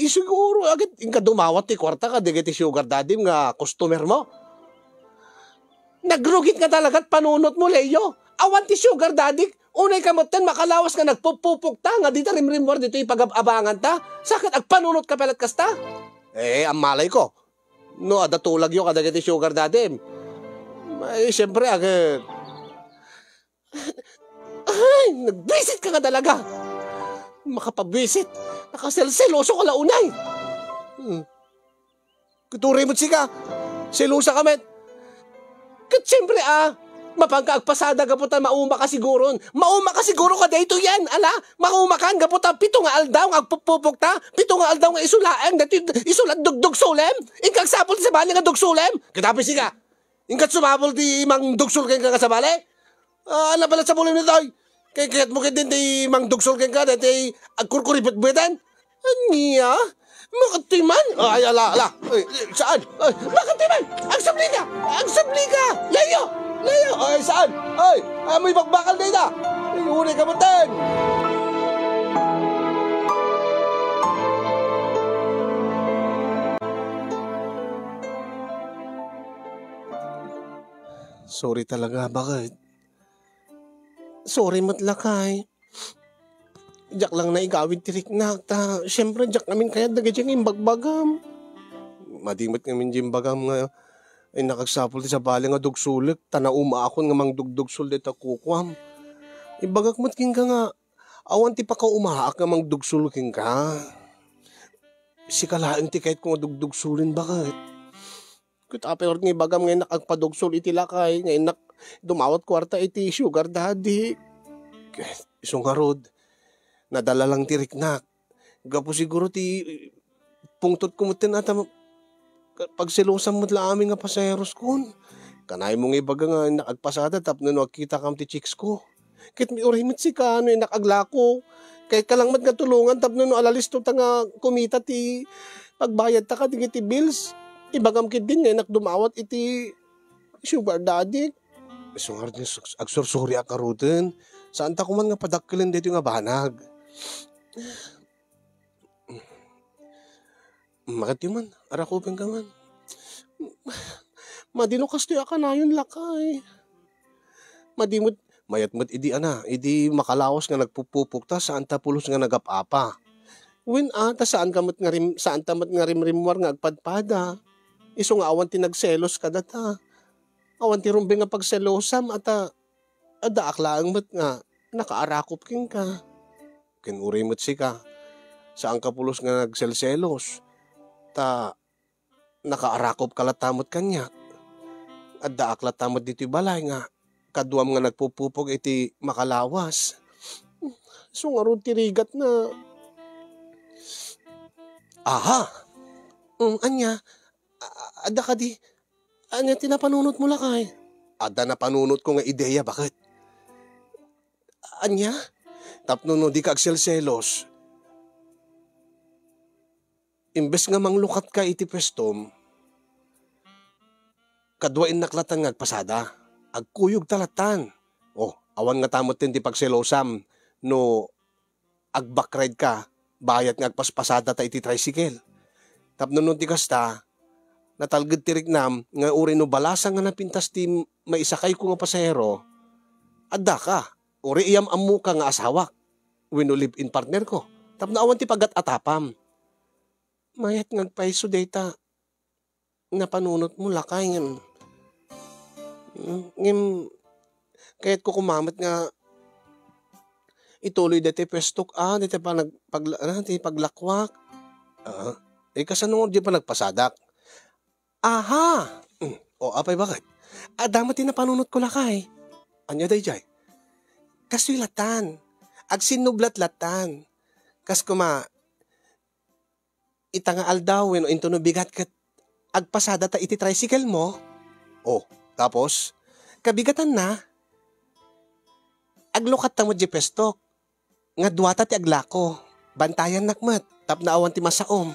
Siguro agad inka dumawat ti kwarta ka digiti sugar daddy nga customer mo. Nagrugit nga talaga at panunot mo, Leo. Awan ti sugar daddy. Unay kamoten makalawas nga nagpupupuk ta nga dita rimrimwar dito ipag-abangan ta. Sakit agpanunot ka pelat kasta? Ang malay ko. No, adatulag yung kadagiti sugar daddy. Siyempre agad. Ay, nag-visit ka nga talaga. Makapag-visit. Nakaselseloso ka launay. Kutuloy mo't sika. Selusa ka met. Kat siyempre mapangkaagpasada gaputan mauma ka siguro. Mauma ka siguro ka dito yan. Mauma ka gaputan 7 nga aldaw nga agpupupok ta. 7 nga aldaw nga isulaeng. Dati isulat dugdug sulem. Ingkag sapol sa bali nga dugsulem. Katapi sika. Ingkat sumapol di mang dugsul keng ka sa bali. Balat sa bulim nito. Kayat mo din di mang dugsul keng ka. Dati agkurkuripit-buetan. Anya? Makatiman? Ay, ala. Ay, saan? Ay, makatiman! Ang sabli ka! Ang sabli ka! Leo! Ay, saan? Ay, may bakbakal na ina! Ay, huli ka matan! Sorry talaga, bakit? Sorry matlakay. Jak lang na igawid tirik na. Siyempre, jak namin kaya daga dyan yung bagbagam. Madimot namin dyan bagam nga. Ay nakagsapol sa bali nga dugsulit. Tanauma akon nga mang dugdugsulit ako kukwam. Ibagak matking ka nga. Awan ti pa ka umahaak nga mang dugsulking ka. Si kalaan ti kahit kung dugdugsulin bakit? Kutape or nga bagam nga nakagpadugsul iti lakay. Nga dumawat kwarta iti sugar daddy. Isong harod. Nadala lang ti riknak. Gapo siguro ti pungtot kumutin ata pagsilusan mo't la amin nga pasayeros kun. Kanay mong ibaga nga nakagpasada tapno no kita kam ti chicks ko. Kahit may urimit si ka ano nakaglako. Kahit ka lang mat nga tulungan tapno no alalisto ta nga kumita ti pagbayad ta ka ti bills. Ibagam kit din nga nakdumawat iti sugar daddy. Isungar niya agsursuri akaruten. Saan ta kuman nga padakkilan dito nga banag. Makati man, arakupin ka man. Madino kasto ya ka na yun lakay. Madimot, mayat mo't idi makalawas nga nagpupupuk ta saan ta pulos nga nagapapa. When ata saan kamot nga rim, saan tamat nga rimrimwar nga agpadpada. Iso nga awan ti nagselos kada ta. Awan ti rumbi nga pagselosam ata ada aklaang mat nga nakaarakop king ka. Kinuri mo't si ka. Saan ka pulos nga nagselselos. Ta nakaarakop kalatamot kanya. At daaklat tamot dito balay nga. Kaduam nga nagpupupog iti makalawas. So nga ron tirigat na. Aha! Anya, ada ka di. Anya tinapanunot mo lakay. Ada na panunot ko nga ideya, bakit? Anya? Tapno no di ka agselselos. Imbes nga manglukat ka iti pwestom, kadwain naklatan nga agpasada, agkuyog talatan. Awan nga tamot din ti pagselosam, no agbakride ka, bayat nga agpaspasada ta iti tricycle. Tapno no di kasta, natalgad ti rignam, nga uri no balasang nga napintas ti maisakay ko nga pasahero, adda ka, uri iyam amu ka nga asawak, wino live-in partner ko. Tapno awan ti pagat-atapam. Mayat ngagpaiso data napanunot mo lakay ngem kahit ko kumamat nga ituloy dati pestok dati pa paglakwak kasanungod di pa nagpasadak. Aha! Apay bakit? Damat din napanunot ko lakay. Anya day jay? Kaswilatan. Agsinublat-latan. Kas kuma itanga aldaw no into no bigat kat agpasada ta iti tricycle mo. Tapos kabigatan na aglukat ta mo di pestok nga duwata ti aglako bantayan nakmat tapna awan ti masaom.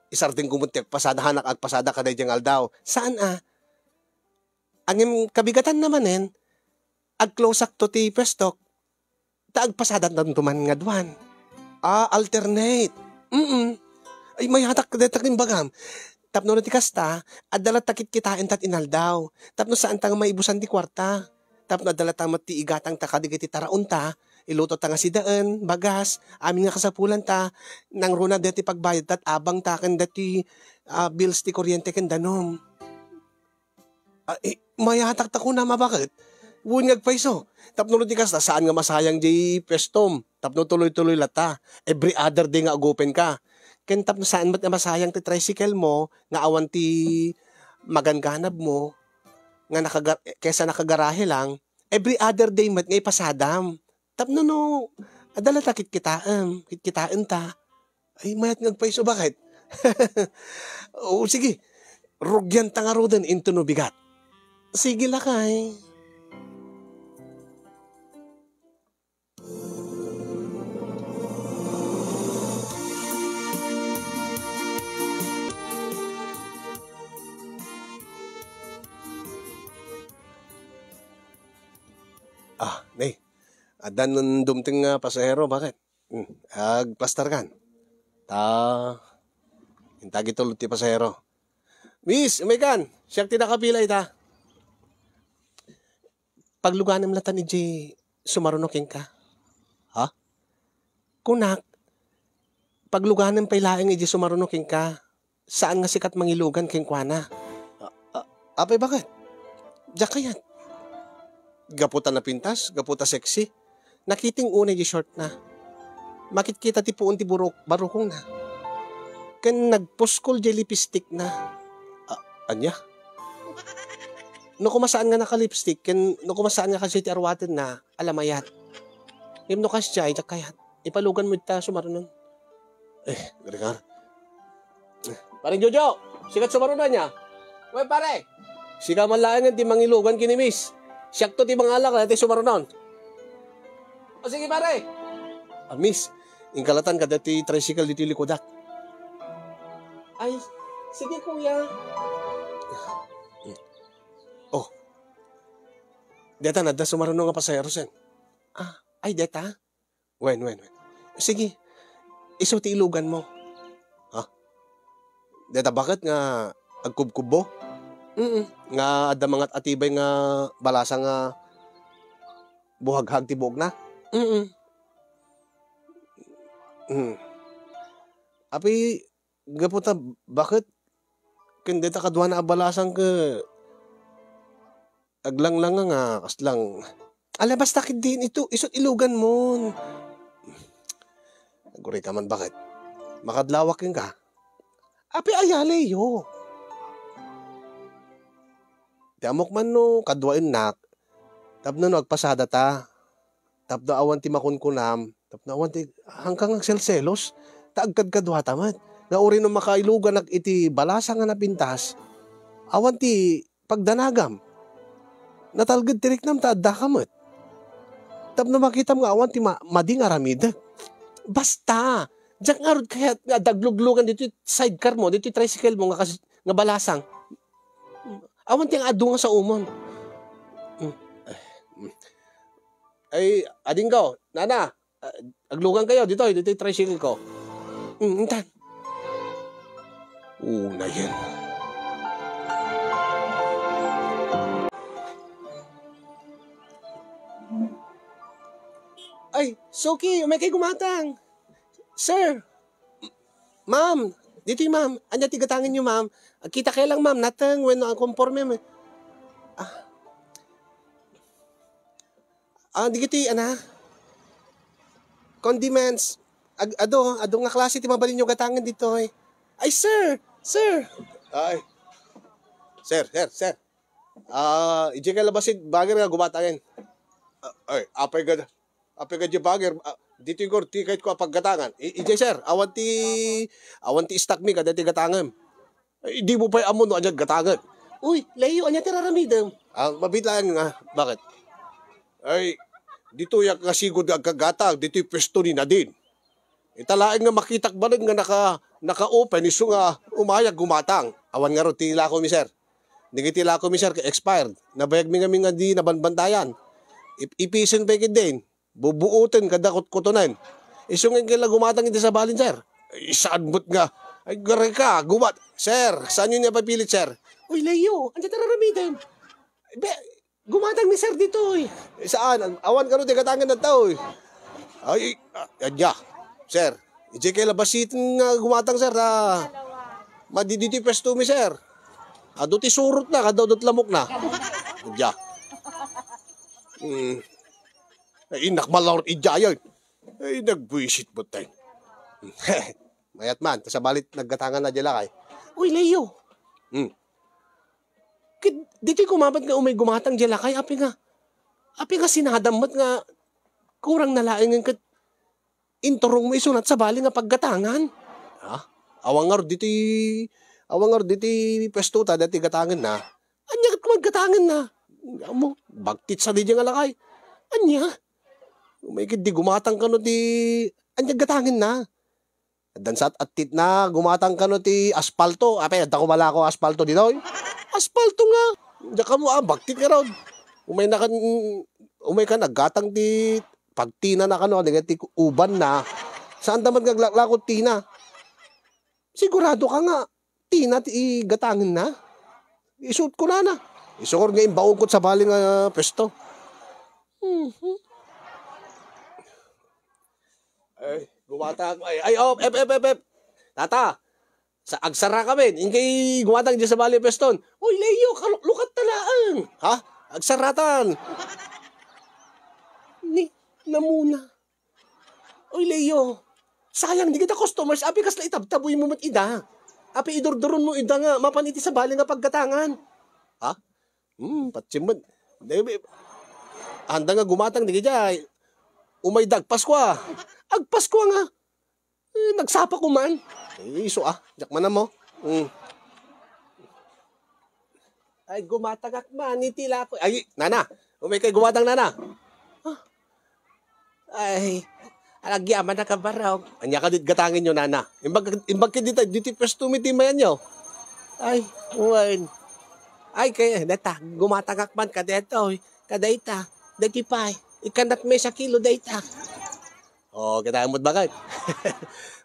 Isarding gumut ti agpasada hanak agpasada kaday jang aldaw. Saan angim kabigatan namanen agklosak to ti pestok ta agpasada tantuman nga duwan. Alternate. Ay may hatak kadetak ng bagam. Tapno na ti kasta, adala takit kitain tat inaldaw. Tapno saan ta nga maibusan ti kwarta. Tapno adala tamat ti igatang takadig ti taraunta. Iluto ta nga si daan, bagas, amin nga kasapulan ta. Nang runa deti pagbayad tat abang taken deti bills ti kuryente ken danom. May hatak ta ko na mabakit. Buwan ngagpaiso. Tapno ti kasta, saan nga masayang di pestom. Tapno tuloy-tuloy lata. Every other day nga agopen ka. Ken tapno saan mat nga masayang ti tricycle mo, nga awan ti maganganab mo, nga kesa nakagarahe lang, every other day mat nga ipasadam. Tapno no, adala ta kitkitaan ta. Ay mayat ngagpaiso bakit? Sige. Rugyan ta nga roden into no bigat. Sige lakay. Nay. Adan nun dumting nga pasahero, bakit? Agplastar kan. Intagi tulad ti pasahero. Miss, umikan. Siyak tinakapila ita. Pagluganem latan ni Jay, sumarunokin ka. Ha? Kunak, pagluganem pa ilaing iji sumarunokin ka. Saan nga sikat mangilugan king kuana? Apay bakit? Diyak kayat. Gaputa na pintas, gaputa sexy. Nakiting unay di short na. Makit kita ti puon ti barukong na. Kan nagpuskol di lipstick na. Anya? No kumasaan nga naka-lipstick, kan no kumasaan nga kasi ti arwaten na, alamayat. Im no kas jay, diyak kayat. Ipalugan mo ita sumarunon. Garigar. Parang Jojo, sikat sumarunon niya. Uy pare, sika malayan ti mangilugan kini miss. Siyak to ti mga alak na ti sumarunon. O sige pare. Miss, ingkalatan ka dati tricycle dito likodak. Ay, sige kuya. Oh, deta na da sumarunon nga pasayro sen. Ay deta? Wen. Sige, iso ti ilugan mo. Ha? Deta bakit nga agkubkubo? Nga ada mga atibay nga balasa nga buhaghag ti buog na? Api, gaputa, bakit? Kundi ta kadwa na abalasang ka aglang-lang nga, kaslang. Ala, basta din ito, isot ilugan mo. Naguri ka man, bakit? Makadlawak yun ka. Api, ayale yo. Ti amok man no, kadwain nak. Tapno no, agpasada ta. Tapno awan ti makunkunam. Tapno awan ti, hanggang nagselselos. Taagkadkadwa tamat. Nga uri no makailugan nak iti balasa nga napintas. Awan ti pagdanagam. Natalgad tirik nam taadda kamot. Tapno makita mo nga awan ti mading aramid. Basta. Diyak nga rod kaya dagluglugan dito sidecar mo, dito tricycle mo nga balasang. Awan tiyang adu nga sa umon. Ay, ading ko, nana, aglugan kayo dito yung tricycle ko. Intan. Na yan. Ay, Soki, may kay gumatang. Sir, ma'am, dito yung ma'am. Anya tigatangin nyo, ma'am. Kita kayo lang, ma'am. Natang, when ang conforme, ma'am. Di kito ana. Condiments. Ado nga klase, ti mabalin nyo gatangan dito, eh. Ay, sir. Ay. Sir. Ije ka labasin, bagay nga gumatangin. Ay, apay ka dyan bagay. Dito yung ti kahit ko paggatangan. Ije sir, awan ti stock mi kada ti gatangan. Di mo pa amon no anyan gatangan. Uy, layo anya ti raramidam. Mabitlaan nga. Bakit? Ay, dito yung kasigod ang kagatang, dito yung pwesto ni Nadine. Italain nga makitak ba nga naka-open, iso nga umayag gumatang. Awan nga ro, tila ko mi sir. Hindi tila ko mi sir, expired. Nabayag mi nga di nabanbantayan. Ipisin pa din. Bubuutin, kadakot-kutunan. Iso nga kila gumatang hindi sa balin sir. Saan mo't nga? Ay, gare ka, Sir, saan yun niya papilit sir? Uy, Leo, andyan tararamitin. Gumatang ni sir dito eh. Saan? Awan ka rin, tigatangan na tao eh. Ay, adya. Sir, ije kay labasitin nga gumatang sir madiditi pesto mi sir. Ado ti surot na, kadodot lamok na. Adya. Ay, nakmalawar idya yun. Ay, nagbuisit mo tayo. Mayat man, sa balit naggatangan na dyan kay. Uy, Leo. Dito'y kumabat nga umay gumatang dyan kay. Api nga sinadamot nga kurang nalaing nga inturong mo isunat sa bali nga paggatangan. Awang nga dito'y pesto ta dati gatangan na. Anya kat maggatangan na. Amo, bagtit sa di dyan nga lakay. Anya? May di gumatang ka no ti anya gatangan na. Dansat at tit na gumatang ka no ti aspalto. Apay, da kumala ko aspalto dito. Aspalto nga. Diyan ka mo, bagtit ka ron. Umay ka naggatang ti pagtina na ka no, ti uban na. Saan daman gaglakot tina? Sigurado ka nga. tina ti gatangin na. Isuot ko na. Isukor nga imbaon ko sa baling pesto. Ay, gumatang. Ep. Tata, sa agsara kami. Ingkay gumatang dyan sa baling peston. Uy, Leo, lukat talaan. Ha? Agsaratan. Namuna. Uy, Leo, sayang, di kita customers. Api kasla itabtaboy mo mat ida. Api idurduron mo ida nga, mapaniti sa baling nga paggatangan. Ha? Patsimad. Handa nga gumatang di kaya. Umay dagpas ko ah. Agpas ko nga. Nagsapa ko man. Iso jakman na mo. Ay, gumatagak man, itila ko. Ay, nana, umay kay gumatang nana. Ay, alagyaman na ka baraw. Anya ka dit gatangin nyo, nana. Imbag ka dito pesto mitimayan nyo. Ay, uwan. Ay, kaya, data, gumatagak man ka dito. Kadayta, dati pa, ikanak may sa kilo dayta. Kita amot bakit?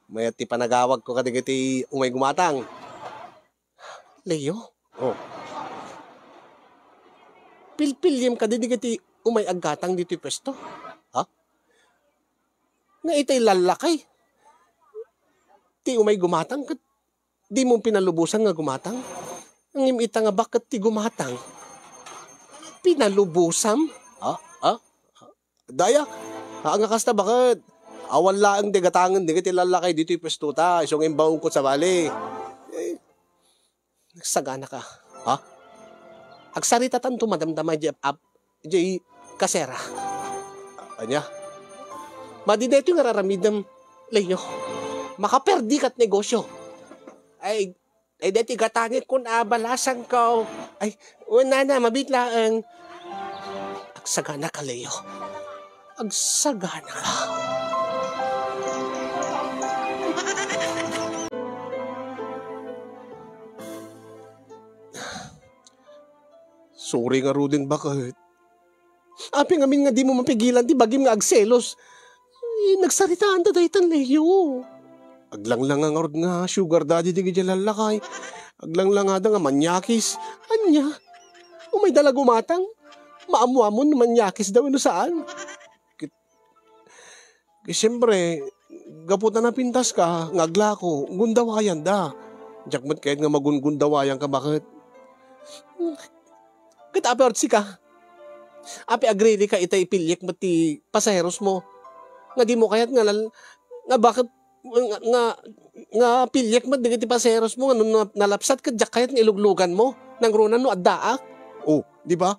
May ti panagawag ko kadigiti umay gumatang. Leo? Pilpilyem ka digiti umay aggatang dito pesto? Ha? Nga itay lalakay. Ti umay gumatang kat di mo pinalubusan nga gumatang. Ang imita nga bakit ti gumatang? Pinalubusam? Daya? Nga kasta bakit? Awan laang digatangan, di kiti lalakay dito yung pestuta. Isong imbaong ko sa bali. Nagsagana ka. Ha? Agsarita tanto madamdamay di kasera. Anya? Madideto yung nararamidam, Leo. Makaperdi kat negosyo. Ay deti gatangin kun abalasan ko. Ay, una na, mabitlaan. Agsagana ka, Leo. Agsagana ka. Sorry nga Ruden, bakit? Api ngamin nga di mo mapigilan, di bagim nga agselos. Nagsaritaan ta daytan, Leo. Aglang-lang nga rod nga, sugar daddy di gaya lalakay. Aglang-lang nga manyakis. Anya? Umay dala gumatang? Maamu-amon manyakis daw ino saan? Siyempre, gaputan na pintas ka, ngagla ko, gundawayan da. Jakmat kahit nga magundawayan ka, bakit? Kita api ortsi ka. Api agrili ka itay pilyek mati pasaheros mo. Nga di mo kayat nga bakit nga pilyek mat di pasaheros mo nga nalapsat ka jak kayat nga iluglugan mo nang runan no addaak. Di ba?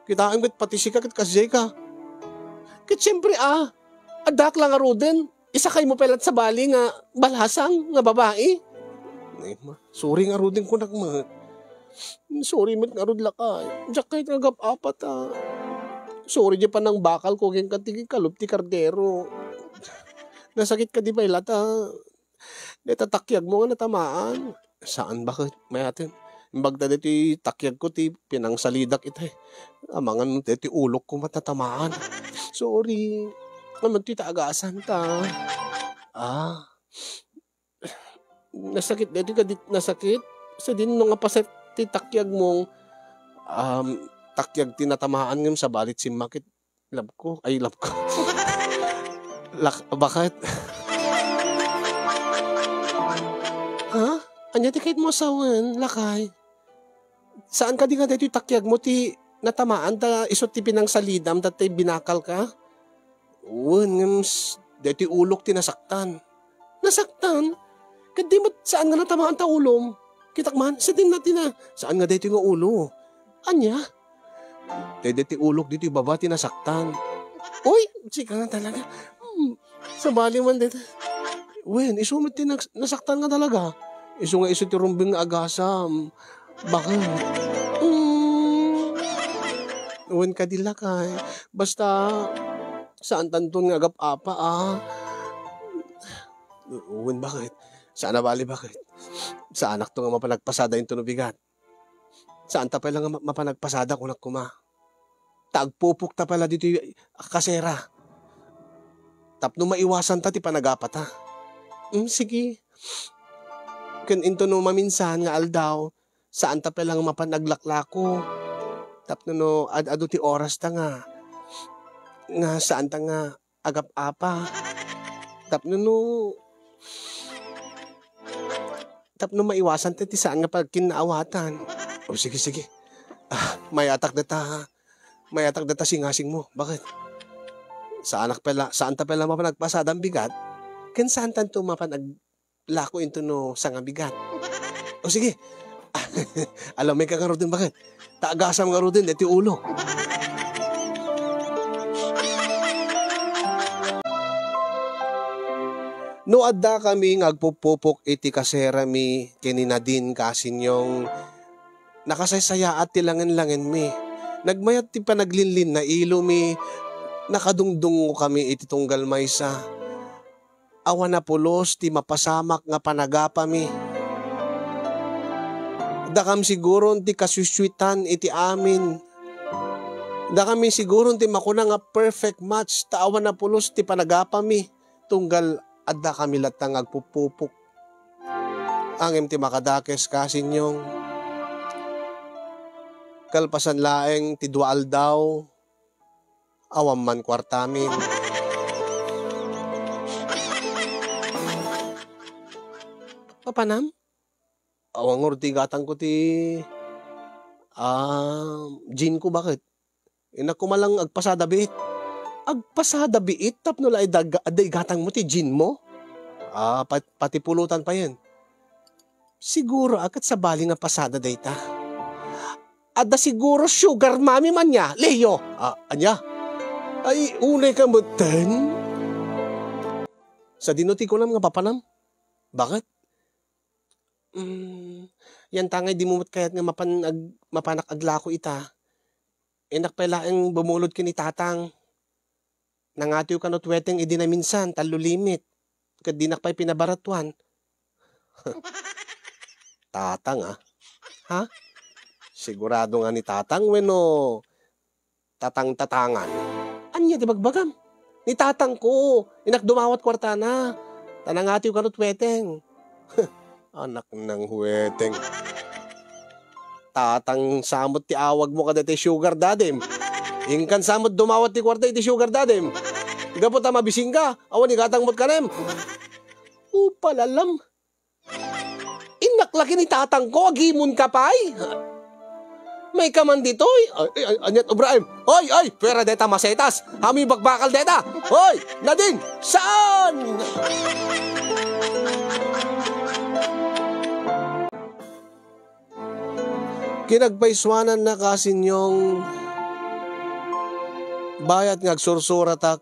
Kita ang pati sika kat kasjay ka. Kit siyempre addaak lang nga Ruden. Isa kay mo pelat sa bali nga balasang nga babae. Sorry nga Ruden ko nagmat. Sorry mat nga rod lakay. Diyak kahit nagap apat Sorry di pa nang bakal ko keng katiging kalup ti kardero. Nasakit ka di ba ilata? Netatakyag mo nga natamaan. Saan bakit? May atin. Imbagda dito takyag ko ti pinangsalidak ito Amangan dito ulok ko matatamaan. Sorry. Naman ti taagasan ta. Nasakit dito ka nasakit. Sa din nung apaset ti takyag mong takyag tinatamaan ngam sa balit simakit. Love ko. Bakit? Ha? Anya ti kahit mo asawan, lakay. Saan ka di nga dito takyag mo ti natamaan ta isot ti pinangsalidam tatay binakal ka? Dito ulok ti nasaktan. Nasaktan? Kadi mo saan nga natamaan ta ulom? Kitakman, sa din natin saan nga dito nga ulo? Anya? Dito ulok dito baba ti nasaktan. Uy, sika nga talaga. Sa bali man dito. Isumit ti nasaktan nga talaga. Isu nga iso ti rumbing nga agasam. Bakit? Ka dila kay. Basta, saan tanton nga agap-apa bakit? Saan na bali bakit? Sa anak to nga mapanagpasada yung tunubigat. Saan ta pala nga mapanagpasada kunak kuma? Tagpupuk ta pala dito yung kasera. Tapno maiwasan ta ti panagapat ha. Sige. Ken into no maminsan nga aldaw, saan ta pa lang mapanaglaklako. Tapno no adu ti oras ta nga saan ta nga agap-apa. Tapno no maiwasan ti saan nga pagkinaawatan. O sige sige. May atak data. May atak data singasing mo. Bakit? Saan ta pala mapanagpasadang bigat? Ken saan tanto mapanag-lako into no sa nga bigat. O sige. Alam may kakaro din bakit? Taagasam nga ro din deti ulo. No adda kami ngagpupupok iti kaserami kininadin kasinyong nakasaysaya at tilangan-langan mi. Nagmayat ti panaglinlin na ilo mi nakadungdung kami iti tunggal maysa. Awan na pulos ti mapasamak nga panagapa mi. Dakam siguro ti kasuswitan iti amin. Dakami siguro ti makuna nga perfect match ta awan na pulos ti panagapa mi. Tunggal adda kami latang agpupupok. Angem ti makadakes kasinyong kalpasan laeng ti dual daw awam man kwartamin. Papanam? Awang ti gatang ko ti gin ko bakit? Ina ko malang agpasada biit. Agpasada biit tapno la aday gatang mo ti gin mo? Pati pulutan pa yan. Siguro akat sa bali nga pasada dayta. Ada siguro sugar mami man niya, Leo. Anya? Ay, unay ka mo ten? Sa dinuti ko lang nga papanam. Bakit? Yan tangay di mumot kayat nga mapanak aglako ita. Enak pala ang bumulod kini tatang. Nangatiw ka no tweteng idi na minsan, talo limit. Kadinak pa'y pinabaratuan. Tatang ha? Sigurado nga ni tatang weno tatang-tatangan. Anya di bagbagam? Ni tatang ko, inak dumawat kwartana. Tanangatiw ka no tweteng. Anak ng huweteng. Tatang samot ti awag mo kada ti sugar dadem. Ingkan samot dumawat ti kwarta iti sugar dadem. Gapot ta mabising ka, awan ni gatang mot kanem. Upalalam. Inaklaki ni tatang ko, agimon ka pa'y. May kaman ditoy. Anyat Ibrahim. Hoy, pera deta masetas. Hami bagbakal deta. Hoy, Nadine, saan? Kinagpaiswanan na kasinyong bayat nga agsursuratak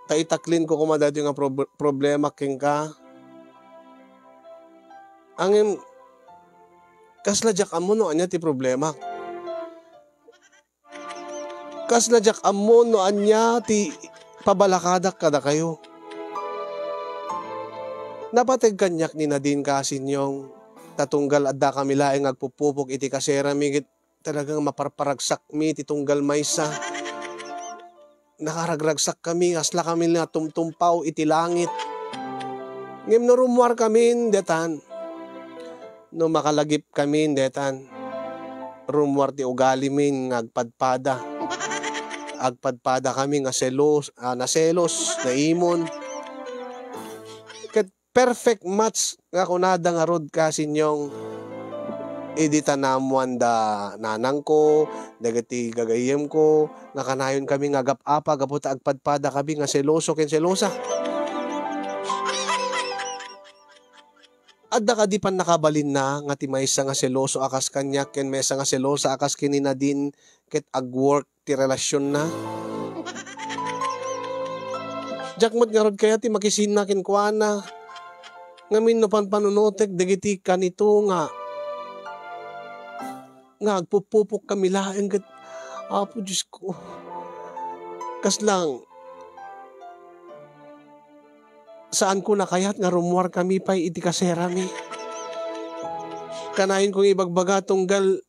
taitaklin ko kumadati nga problema king ka. Angin kasladyak amo no anya ti problema. Kasladyak amo no anya ti pabalakadak kada kayo. Napateg kanyak ni Nadine kasinyong tatunggal adda kami laeng agpupupok iti kasera migit talagang maparparagsak mi ti tunggal maysa. Nakaragragsak kami asla kami na tumtumpaw iti langit. Ngem no rumwar kami detan. No makalagip kami detan. Rumwar ti ugali min agpadpada. Agpadpada kami nga selos, na imon. Perfect match nga kunada nga rod kasinyong edita namuan da nanang ko, dagati gagayem ko, nga kanayon kami nga gap-apa, gaputa agpadpada kami nga seloso ken selosa. Adda ka di pan nakabalin na nga ti maysa nga seloso akas kanya ken maysa nga selosa akas kinina din ket agwork ti relasyon na. Jakmat nga rod kaya ti makisin na ken kuana. Ngamin no panunotek dagiti kanito nga agpupupok kami laeng ket apo Diyos ko. Kaslang saan ko nakayat nga rumwar kami pa'y iti kaserami. Kanayon kong ibagbaga tunggal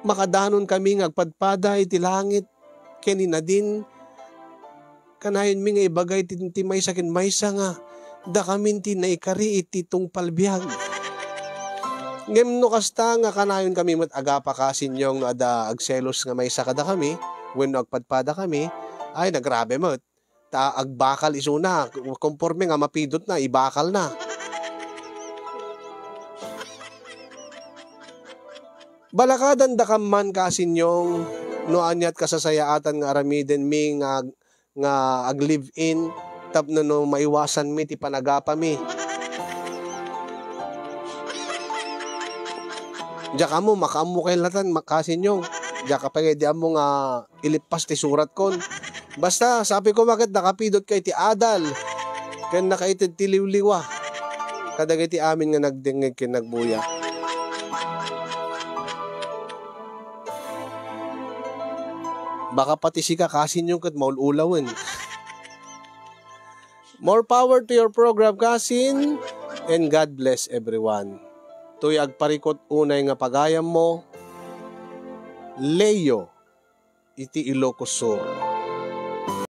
makadanon kami nga agpadpada iti langit kenina din. Kanayon mi nga ibagay ti maysa ken maysa nga Da kaminti na ikari iti tong palbiag. Ngem no kasta nga kanayon kami mat agapa kasinyong no ada agselos nga may sakada kami, when no agpadpada kami, ay nagrabe mo. Ta agbakal isuna, konforme nga mapidot na, ibakal na. Balakadan da kaman kasinyong no anyat kasasayaatan nga aramiden mi nga ag live in tapno no maiwasan mi ti panagapa mi. Diya ka mo makamu kay latan makasinyong. Diya ka pa di amo nga ilipas ti surat kon. Basta sabi ko bakit nakapidot kay ti adal. Ken nakaitid ti liwliwa. Kadagiti amin nga nagdingeg ken nagbuya. Baka pati si kakasin yung kat maululawan. More power to your program, kasin. And God bless everyone. Tuy agparikot unay nga pagayam mo. Leo iti Ilocos Sur.